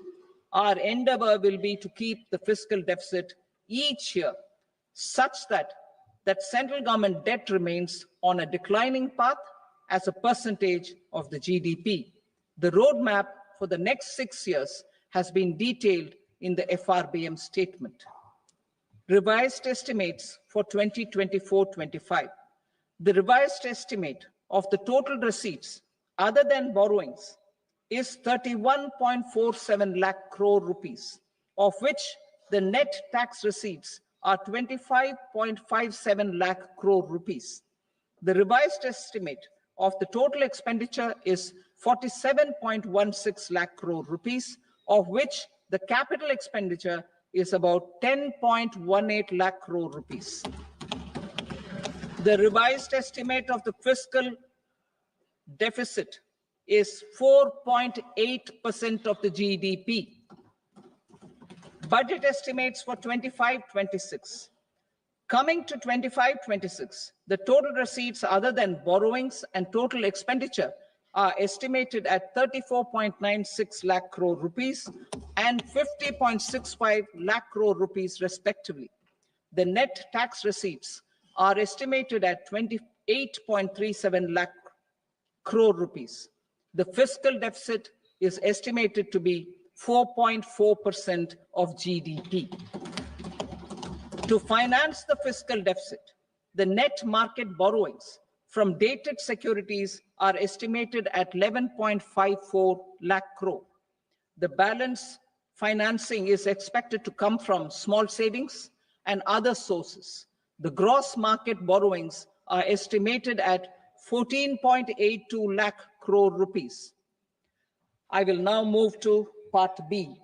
Our endeavor will be to keep the fiscal deficit each year such that central government debt remains on a declining path as a percentage of the GDP. The roadmap for the next 6 years has been detailed in the FRBM statement. Revised estimates for 2024-25. The revised estimate of the total receipts other than borrowings is 31.47 lakh crore rupees, of which the net tax receipts are 25.57 lakh crore rupees. The revised estimate of the total expenditure is 47.16 lakh crore rupees, of which the capital expenditure is about 10.18 lakh crore rupees. The revised estimate of the fiscal deficit is 4.8% of the GDP. Budget estimates for 25-26. Coming to 25-26, the total receipts other than borrowings and total expenditure are estimated at 34.96 lakh crore rupees and 50.65 lakh crore rupees respectively. The net tax receipts are estimated at 28.37 lakh crore rupees. The fiscal deficit is estimated to be 4.4% of GDP. To finance the fiscal deficit, The net market borrowings from dated securities are estimated at 11.54 lakh crore. The balance financing is expected to come from small savings and other sources. The gross market borrowings are estimated at 14.82 lakh crore rupees. I will now move to Part B.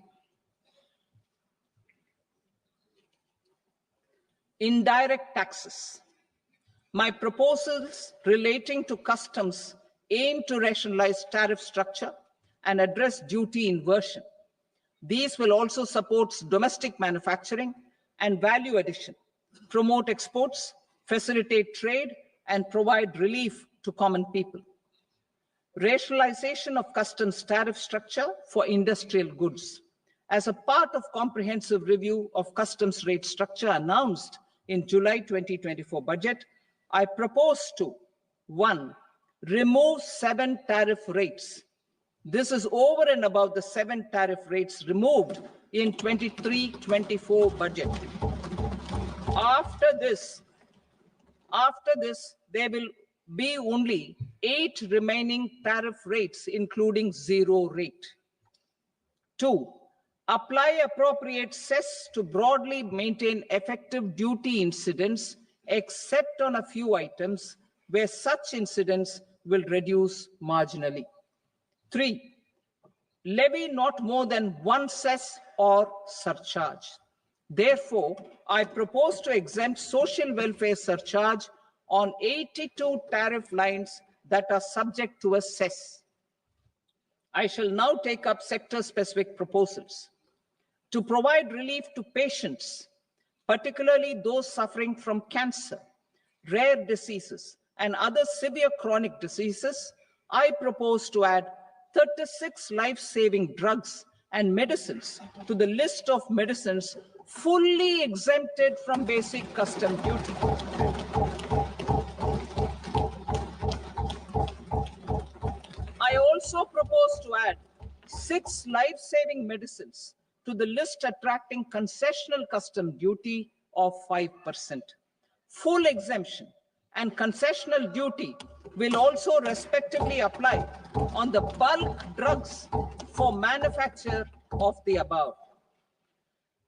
Indirect taxes. My proposals relating to customs aim to rationalize tariff structure and address duty inversion. These will also support domestic manufacturing and value addition, promote exports, facilitate trade, and provide relief to common people. Rationalization of customs tariff structure for industrial goods. As a part of comprehensive review of customs rate structure announced in July 2024 budget, I propose to 1. Remove 7 tariff rates. This is over and above the 7 tariff rates removed in 23-24 budget. After this, there will be only 8 remaining tariff rates, including 0 rate. 2. Apply appropriate cess to broadly maintain effective duty incidence, except on a few items where such incidence will reduce marginally. 3. Levy not more than 1 cess or surcharge. Therefore, I propose to exempt social welfare surcharge on 82 tariff lines that are subject to a cess. I shall now take up sector-specific proposals. To provide relief to patients, particularly those suffering from cancer, rare diseases, and other severe chronic diseases, I propose to add 36 life-saving drugs and medicines to the list of medicines fully exempted from basic custom duty. I also propose to add 6 life-saving medicines to the list attracting concessional custom duty of 5%. Full exemption and concessional duty will also respectively apply on the bulk drugs for manufacture of the above.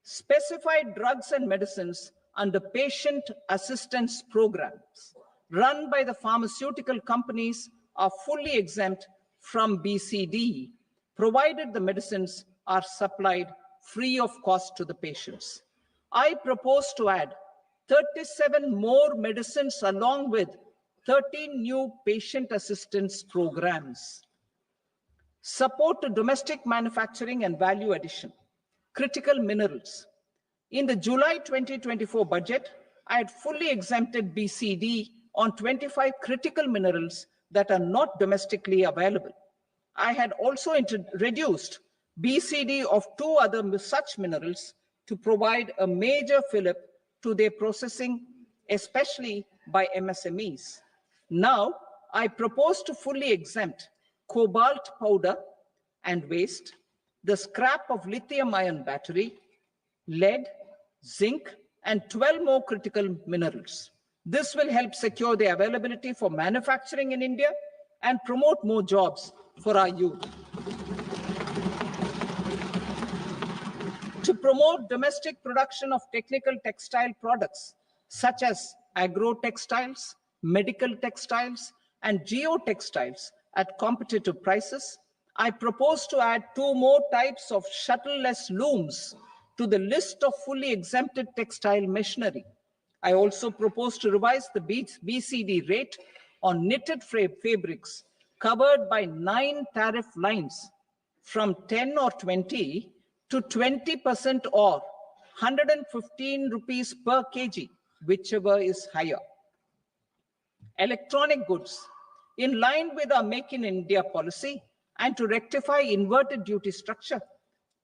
Specified drugs and medicines under patient assistance programs run by the pharmaceutical companies are fully exempt from BCD, provided the medicines are supplied free of cost to the patients. I propose to add 37 more medicines along with 13 new patient assistance programs. Support to domestic manufacturing and value addition. Critical minerals. In the July 2024 budget, I had fully exempted BCD on 25 critical minerals that are not domestically available. I had also reduced BCD of 2 other such minerals to provide a major fillip to their processing, especially by MSMEs. Now, I propose to fully exempt cobalt powder and waste, the scrap of lithium-ion battery, lead, zinc, and 12 more critical minerals. This will help secure their availability for manufacturing in India and promote more jobs for our youth. To promote domestic production of technical textile products such as agro-textiles, medical textiles, and geotextiles at competitive prices, I propose to add 2 more types of shuttle-less looms to the list of fully exempted textile machinery. I also propose to revise the BCD rate on knitted fabrics covered by 9 tariff lines from 10 or 20 to 20% or 115 rupees per kg, whichever is higher. Electronic goods. In line with our Make in India policy and to rectify inverted duty structure,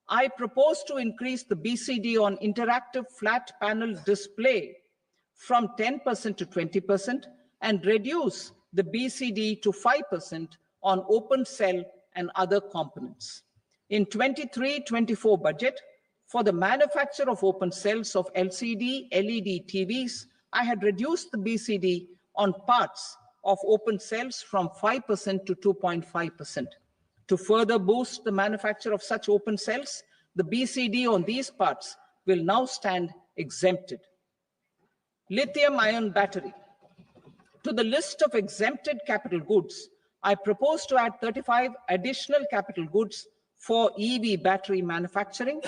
I propose to increase the BCD on interactive flat panel display from 10% to 20% and reduce the BCD to 5% on open cell and other components. In 23-24 budget, for the manufacture of open cells of LCD, LED TVs, I had reduced the BCD on parts of open cells from 5% to 2.5%. To further boost the manufacture of such open cells, the BCD on these parts will now stand exempted. Lithium-ion battery. To the list of exempted capital goods, I propose to add 35 additional capital goods for EV battery manufacturing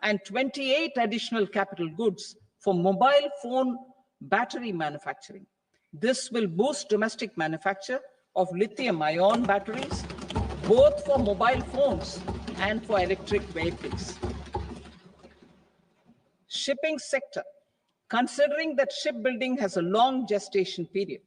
and 28 additional capital goods for mobile phone battery manufacturing. This will boost domestic manufacture of lithium-ion batteries, both for mobile phones and for electric vehicles. Shipping sector. Considering that shipbuilding has a long gestation period,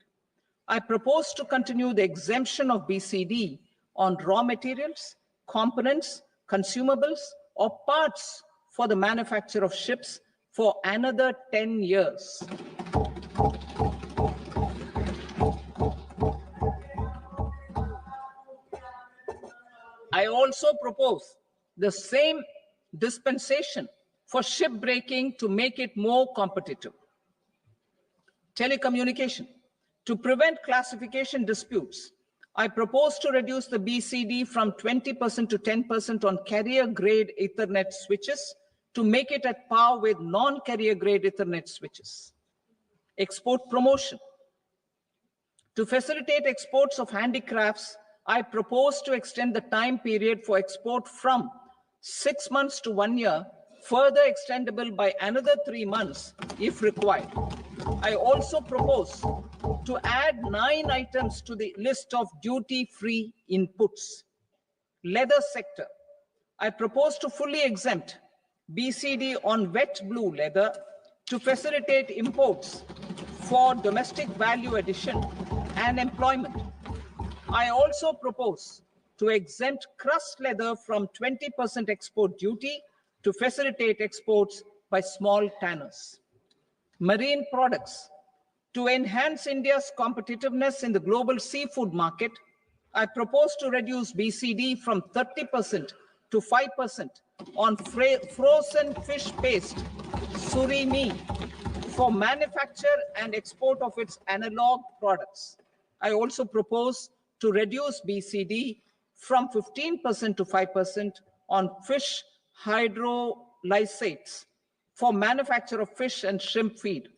I propose to continue the exemption of BCD on raw materials, components, consumables, or parts for the manufacture of ships for another 10 years. I also propose the same dispensation for shipbreaking to make it more competitive. Telecommunication. To prevent classification disputes, I propose to reduce the BCD from 20% to 10% on carrier-grade Ethernet switches to make it at par with non-carrier-grade Ethernet switches. Export promotion. To facilitate exports of handicrafts, I propose to extend the time period for export from 6 months to 1 year, further extendable by another 3 months if required. I also propose to add 9 items to the list of duty-free inputs. Leather sector. I propose to fully exempt BCD on wet blue leather to facilitate imports for domestic value addition and employment. I also propose to exempt crust leather from 20% export duty to facilitate exports by small tanners. Marine products. To enhance India's competitiveness in the global seafood market, I propose to reduce BCD from 30% to 5% on frozen fish paste, surimi, for manufacture and export of its analog products. I also propose to reduce BCD from 15% to 5% on fish hydrolysates for manufacture of fish and shrimp feed.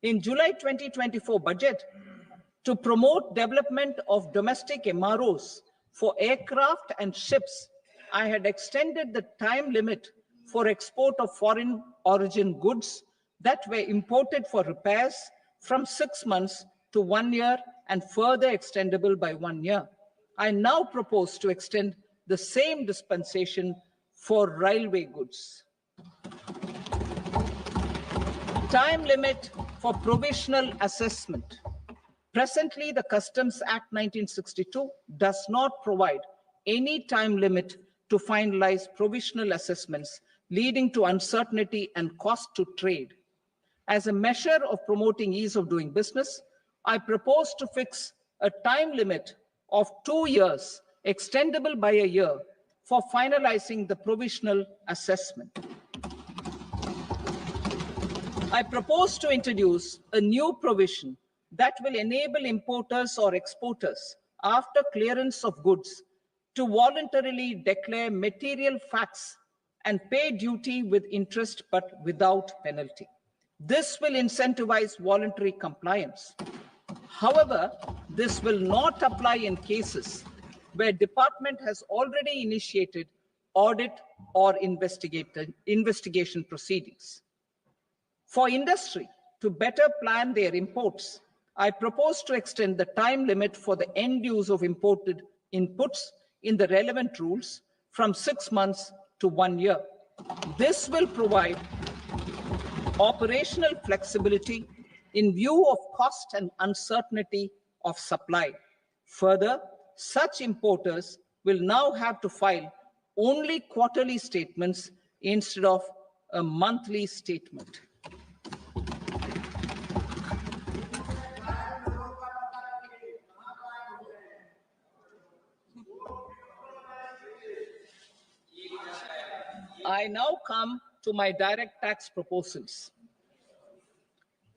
In July 2024 budget, to promote development of domestic MROs for aircraft and ships, I had extended the time limit for export of foreign origin goods that were imported for repairs from 6 months to 1 year and further extendable by 1 year. I now propose to extend the same dispensation for railway goods. Time limit for provisional assessment. Presently, the Customs Act 1962 does not provide any time limit to finalize provisional assessments, leading to uncertainty and cost to trade. As a measure of promoting ease of doing business, I propose to fix a time limit of 2 years, extendable by a year, for finalizing the provisional assessment. I propose to introduce a new provision that will enable importers or exporters, after clearance of goods, to voluntarily declare material facts and pay duty with interest but without penalty. This will incentivize voluntary compliance. However, this will not apply in cases where department has already initiated audit or investigation proceedings. For industry to better plan their imports, I propose to extend the time limit for the end use of imported inputs in the relevant rules from 6 months to 1 year. This will provide operational flexibility in view of cost and uncertainty of supply. Further, such importers will now have to file only quarterly statements instead of a monthly statement. I now come to my direct tax proposals.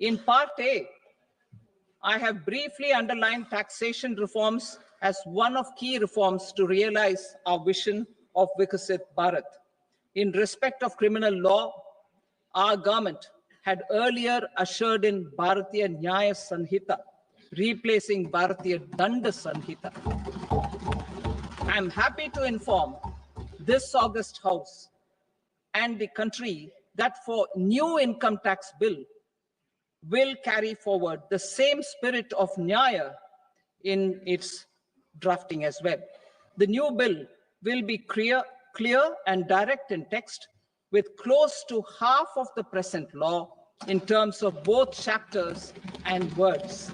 In Part A, I have briefly underlined taxation reforms as one of key reforms to realize our vision of Vikasit Bharat. In respect of criminal law, our government had earlier ushered in Bharatiya Nyaya Sanhita, replacing Bharatiya Danda Sanhita. I am happy to inform this August House and the country that for new income tax bill will carry forward the same spirit of Nyaya in its drafting as well. The new bill will be clear and direct in text, with close to half of the present law in terms of both chapters and words.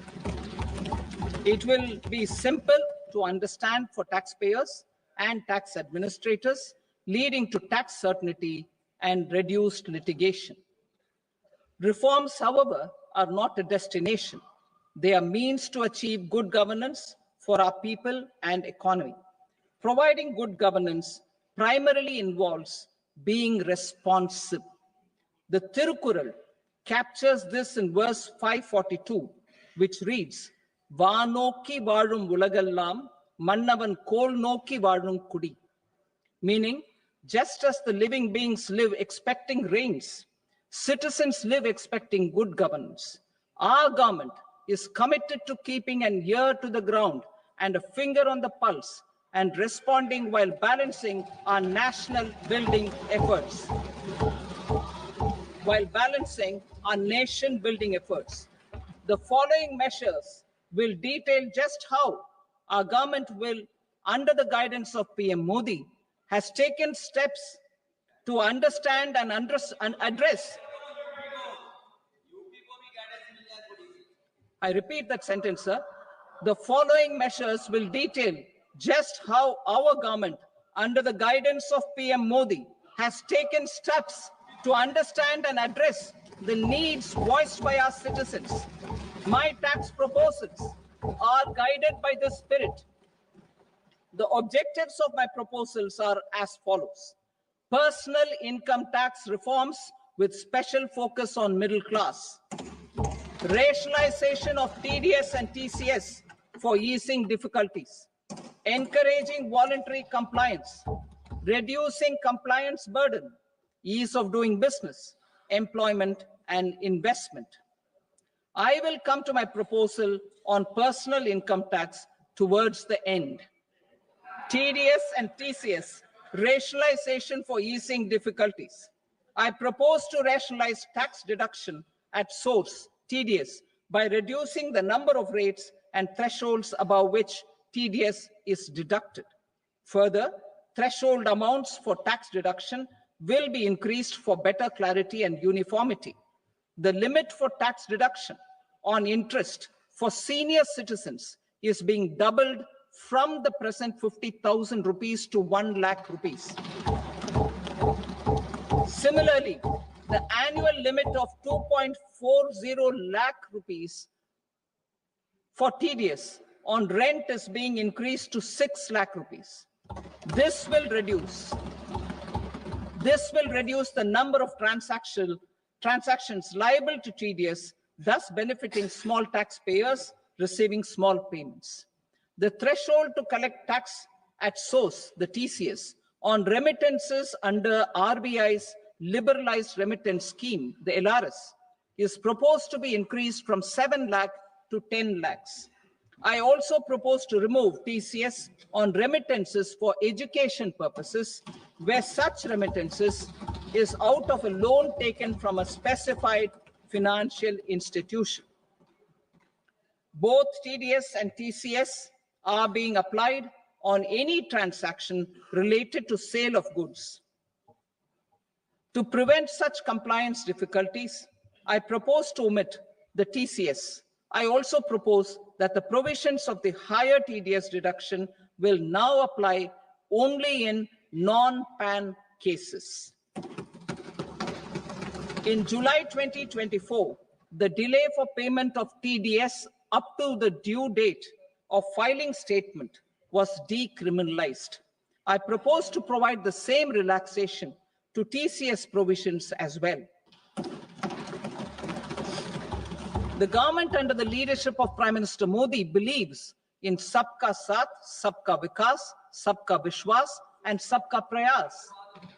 It will be simple to understand for taxpayers and tax administrators, leading to tax certainty and reduced litigation. Reforms, however, are not a destination. They are means to achieve good governance for our people and economy. Providing good governance primarily involves being responsive. The Tirukural captures this in verse 542, which reads, "Vaanokki vaazhum ulagallam, mannavan kol nokki vaazhum kudi," meaning, just as the living beings live expecting rains, citizens live expecting good governance. Our government is committed to keeping an ear to the ground and a finger on the pulse and responding while balancing our national building efforts. The following measures will detail just how our government will, under the guidance of PM Modi, has taken steps to understand and address. I repeat that sentence, sir. The following measures will detail just how our government, under the guidance of PM Modi, has taken steps to understand and address the needs voiced by our citizens. My tax proposals are guided by this spirit. The objectives of my proposals are as follows: personal income tax reforms with special focus on middle class, rationalization of TDS and TCS for easing difficulties, encouraging voluntary compliance, reducing compliance burden, ease of doing business, employment and investment. I will come to my proposal on personal income tax towards the end. TDS and TCS, rationalization for easing difficulties. I propose to rationalize tax deduction at source, TDS, by reducing the number of rates and thresholds above which TDS is deducted. Further, threshold amounts for tax deduction will be increased for better clarity and uniformity. The limit for tax deduction on interest for senior citizens is being doubled from the present 50,000 rupees to 1 lakh rupees. Similarly, the annual limit of 2.40 lakh rupees for TDS on rent is being increased to 6 lakh rupees. This will reduce the number of transactions liable to TDS, thus benefiting small taxpayers receiving small payments. The threshold to collect tax at source, the TCS, on remittances under RBI's liberalized remittance scheme, the LRS, is proposed to be increased from 7 lakh to 10 lakhs. I also propose to remove TCS on remittances for education purposes, where such remittances is out of a loan taken from a specified financial institution. Both TDS and TCS are being applied on any transaction related to sale of goods. To prevent such compliance difficulties, I propose to omit the TCS. I also propose that the provisions of the higher TDS deduction will now apply only in non-PAN cases. In July 2024, the delay for payment of TDS up to the due date of filing statement was decriminalized. I propose to provide the same relaxation to TCS provisions as well. The government under the leadership of Prime Minister Modi believes in Sabka Saath, Sabka Vikas, Sabka Vishwas, and Sabka Prayas.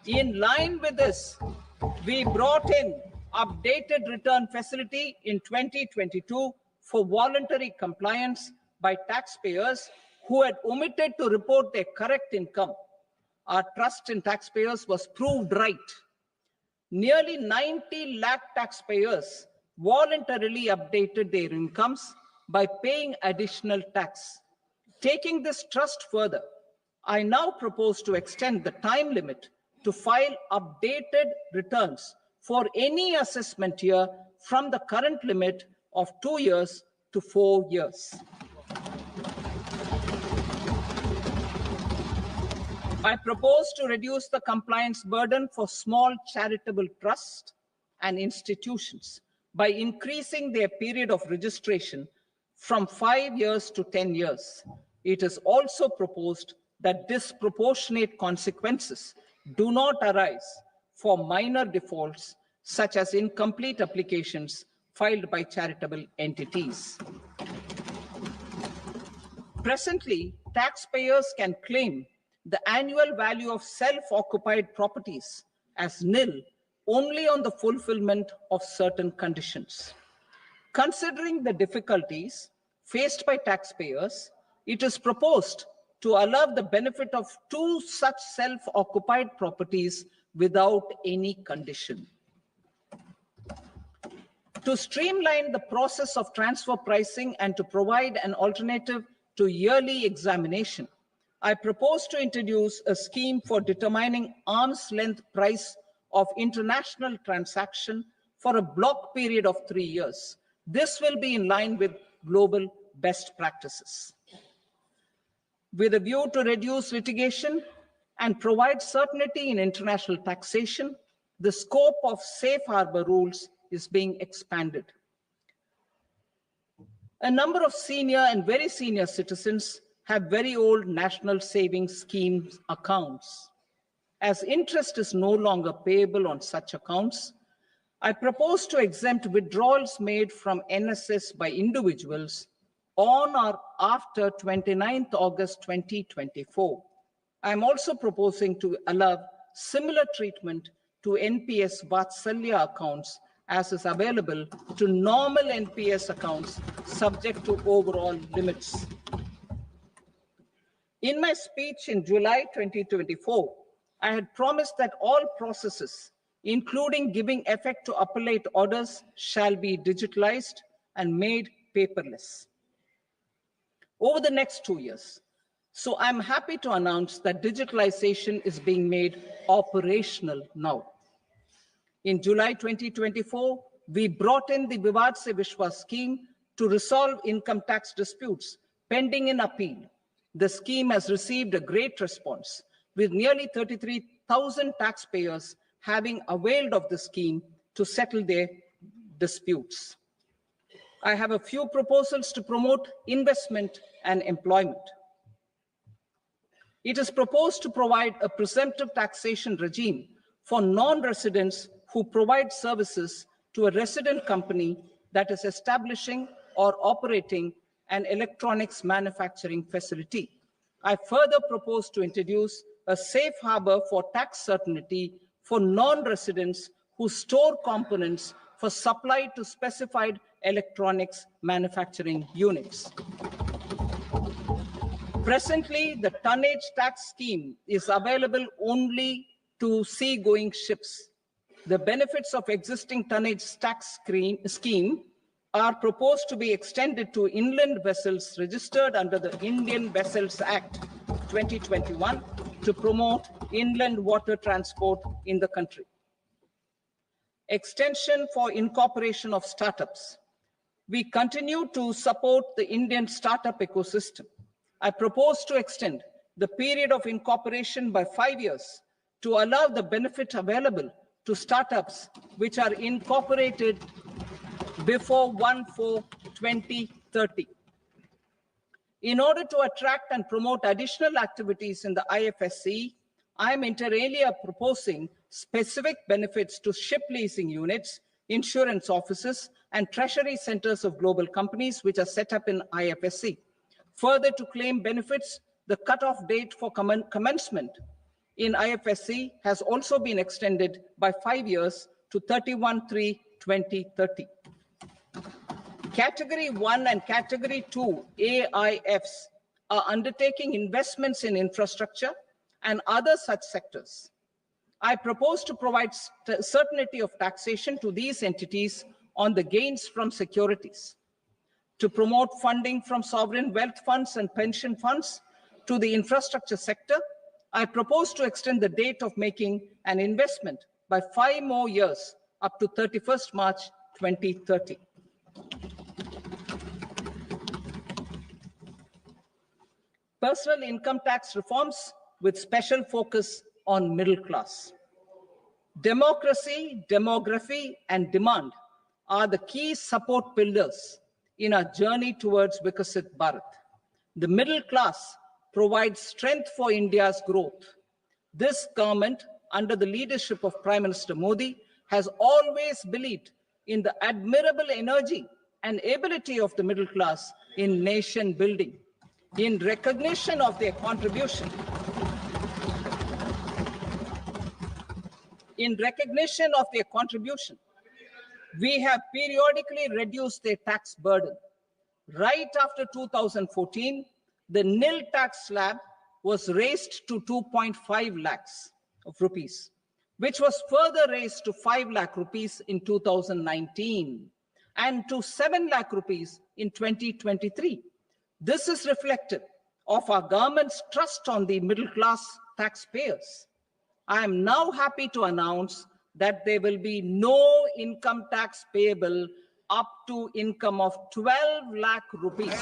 In line with this, we brought in updated return facility in 2022 for voluntary compliance by taxpayers who had omitted to report their correct income. Our trust in taxpayers was proved right. Nearly 90 lakh taxpayers voluntarily updated their incomes by paying additional tax. Taking this trust further, I now propose to extend the time limit to file updated returns for any assessment year from the current limit of 2 years to 4 years. I propose to reduce the compliance burden for small charitable trusts and institutions by increasing their period of registration from 5 years to 10 years. It is also proposed that disproportionate consequences do not arise for minor defaults, such as incomplete applications filed by charitable entities. Presently, taxpayers can claim the annual value of self-occupied properties as nil only on the fulfillment of certain conditions. Considering the difficulties faced by taxpayers, it is proposed to allow the benefit of 2 such self-occupied properties without any condition. To streamline the process of transfer pricing and to provide an alternative to yearly examination, I propose to introduce a scheme for determining arm's length price of international transaction for a block period of 3 years. This will be in line with global best practices. With a view to reduce litigation and provide certainty in international taxation, the scope of safe harbor rules is being expanded. A number of senior and very senior citizens have very old national savings schemes accounts. As interest is no longer payable on such accounts, I propose to exempt withdrawals made from NSS by individuals on or after 29th August 2024. I am also proposing to allow similar treatment to NPS Vatsalya accounts as is available to normal NPS accounts subject to overall limits. In my speech in July 2024, I had promised that all processes, including giving effect to appellate orders, shall be digitalized and made paperless over the next 2 years. So I'm happy to announce that digitalization is being made operational now. In July 2024, we brought in the Vivad Se Vishwas scheme to resolve income tax disputes pending in appeal. The scheme has received a great response, with nearly 33,000 taxpayers having availed of the scheme to settle their disputes. I have a few proposals to promote investment and employment. It is proposed to provide a presumptive taxation regime for non-residents who provide services to a resident company that is establishing or operating an electronics manufacturing facility. I further propose to introduce a safe harbor for tax certainty for non-residents who store components for supply to specified electronics manufacturing units. Presently, the tonnage tax scheme is available only to seagoing ships. The benefits of existing tonnage tax scheme are proposed to be extended to inland vessels registered under the Indian Vessels Act 2021 to promote inland water transport in the country. Extension for incorporation of startups. We continue to support the Indian startup ecosystem. I propose to extend the period of incorporation by 5 years to allow the benefit available to startups which are incorporated before 1/4/2030. In order to attract and promote additional activities in the IFSC, I am inter alia proposing specific benefits to ship leasing units insurance offices, and treasury centers of global companies which are set up in IFSC. Further, to claim benefits, the cutoff date for commencement in IFSC has also been extended by 5 years to 31/3/2030. Category 1 and Category 2 AIFs are undertaking investments in infrastructure and other such sectors. I propose to provide certainty of taxation to these entities on the gains from securities, to promote funding from sovereign wealth funds and pension funds to the infrastructure sector. I propose to extend the date of making an investment by 5 more years up to 31st March 2030. Personal income tax reforms with special focus on middle class. Democracy, demography, and demand are the key support pillars in our journey towards Vikasit Bharat. The middle class provides strength for India's growth. This government, under the leadership of Prime Minister Modi, has always believed in the admirable energy and ability of the middle class in nation building. In recognition of their contribution, we have periodically reduced their tax burden. Right after 2014, the nil tax slab was raised to 2.5 lakhs of rupees, which was further raised to 5 lakh rupees in 2019 and to 7 lakh rupees in 2023. This is reflective of our government's trust on the middle class taxpayers. I am now happy to announce that there will be no income tax payable up to income of 12 lakh rupees.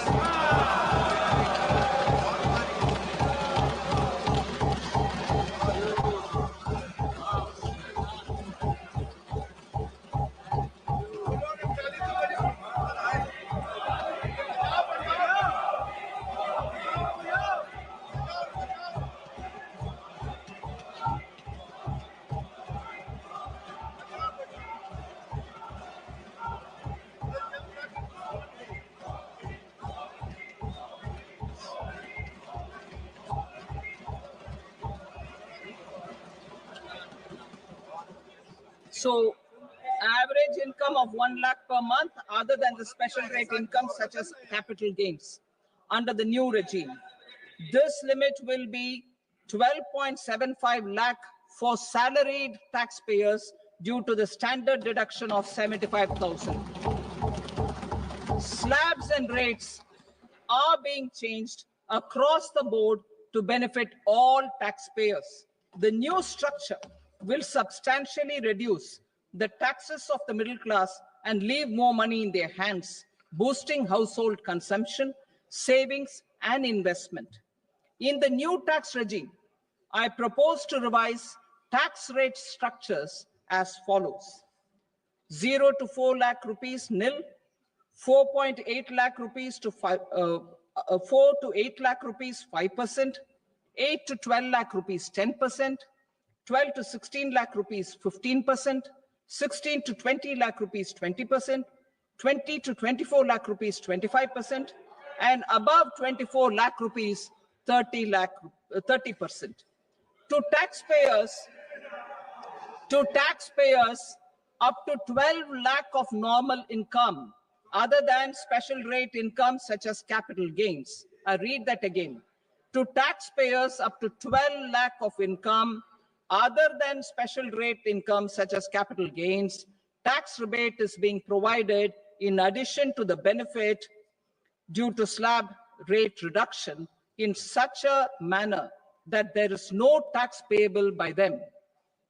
So, average income of 1 lakh per month, other than the special rate income such as capital gains, under the new regime. This limit will be 12.75 lakh for salaried taxpayers due to the standard deduction of 75,000. Slabs and rates are being changed across the board to benefit all taxpayers. The new structure will substantially reduce the taxes of the middle class and leave more money in their hands, boosting household consumption, savings, and investment. In the new tax regime, I propose to revise tax rate structures as follows: 0 to 4 lakh rupees nil, 4.8 lakh rupees to 4 to 8 lakh rupees 5%, 8 to 12 lakh rupees 10%, 12 to 16 lakh rupees 15%, 16 to 20 lakh rupees 20%, 20 to 24 lakh rupees 25%, and above 24 lakh rupees 30%. To taxpayers up to 12 lakh of normal income, other than special rate income such as capital gains. I read that again. To taxpayers up to 12 lakh of income, other than special rate income such as capital gains, tax rebate is being provided in addition to the benefit due to slab rate reduction in such a manner that there is no tax payable by them.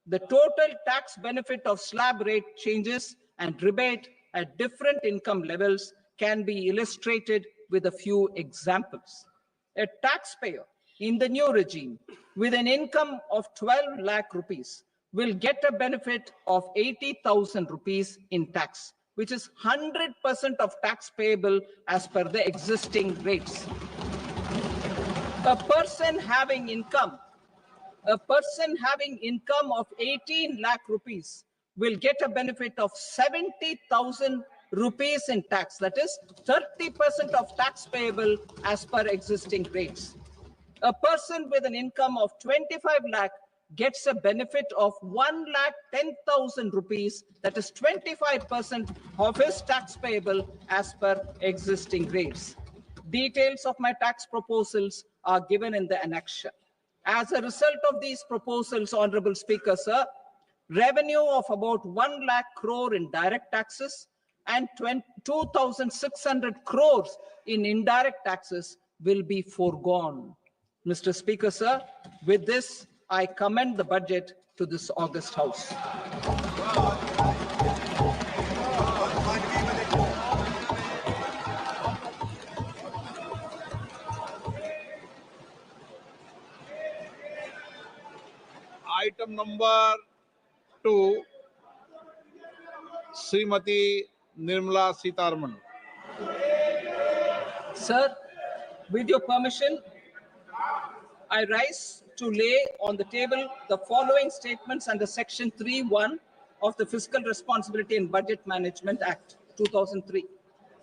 The total tax benefit of slab rate changes and rebate at different income levels can be illustrated with a few examples. A taxpayer in the new regime with an income of 12 lakh rupees will get a benefit of 80,000 rupees in tax, which is 100% of tax payable as per the existing rates. A person having income of 18 lakh rupees will get a benefit of 70,000 rupees in tax. That is 30% of tax payable as per existing rates. A person with an income of 25 lakh gets a benefit of 1,10,000 rupees. That is 25% of his tax payable as per existing rates. Details of my tax proposals are given in the annexure. As a result of these proposals, Honorable Speaker, sir, revenue of about 1 lakh crore in direct taxes and 2,600 crores in indirect taxes will be foregone. Mr. Speaker, sir, with this, I commend the budget to this august House. Item number 2, Srimati Nirmala Sitharaman. Sir, with your permission, I rise to lay on the table the following statements under Section 3(1) of the Fiscal Responsibility and Budget Management Act, 2003.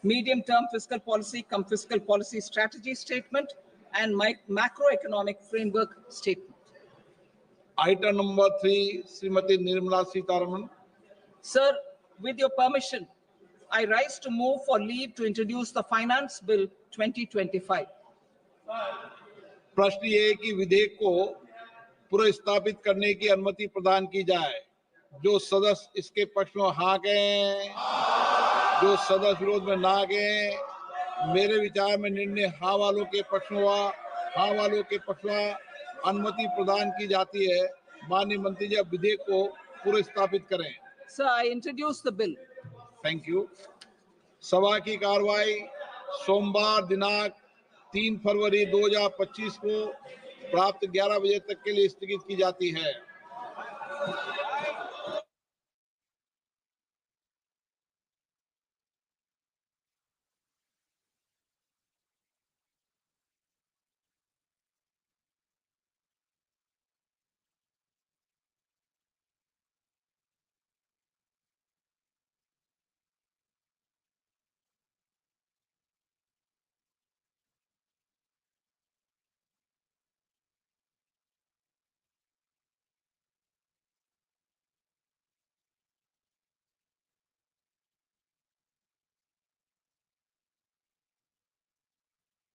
Medium-term fiscal policy cum fiscal policy strategy statement and macroeconomic framework statement. Item number 3, Srimati Nirmala Sitharaman. Sir, with your permission, I rise to move for leave to introduce the Finance Bill 2025. प्रश्न ये है कि विधेयक को पुनर्स्थापित करने की अनुमति प्रदान की जाए। जो सदस्य इसके पक्ष में हाँ कहें, जो सदस्य विरोध में ना कहें। मेरे विचार में निर्णय हाँ वालों के पक्ष में हुआ, हाँ वालों के पक्ष में अनुमति प्रदान की जाती है। माननीय मंत्री जी, अब विधेयक को पुनर्स्थापित करें। Sir, I introduce the bill. Thank you. सभा की कार्रवाई सोमवार दिनांक 3 फरवरी 2025 को प्राप्त 11 बजे तक के लिए स्थगित की जाती है।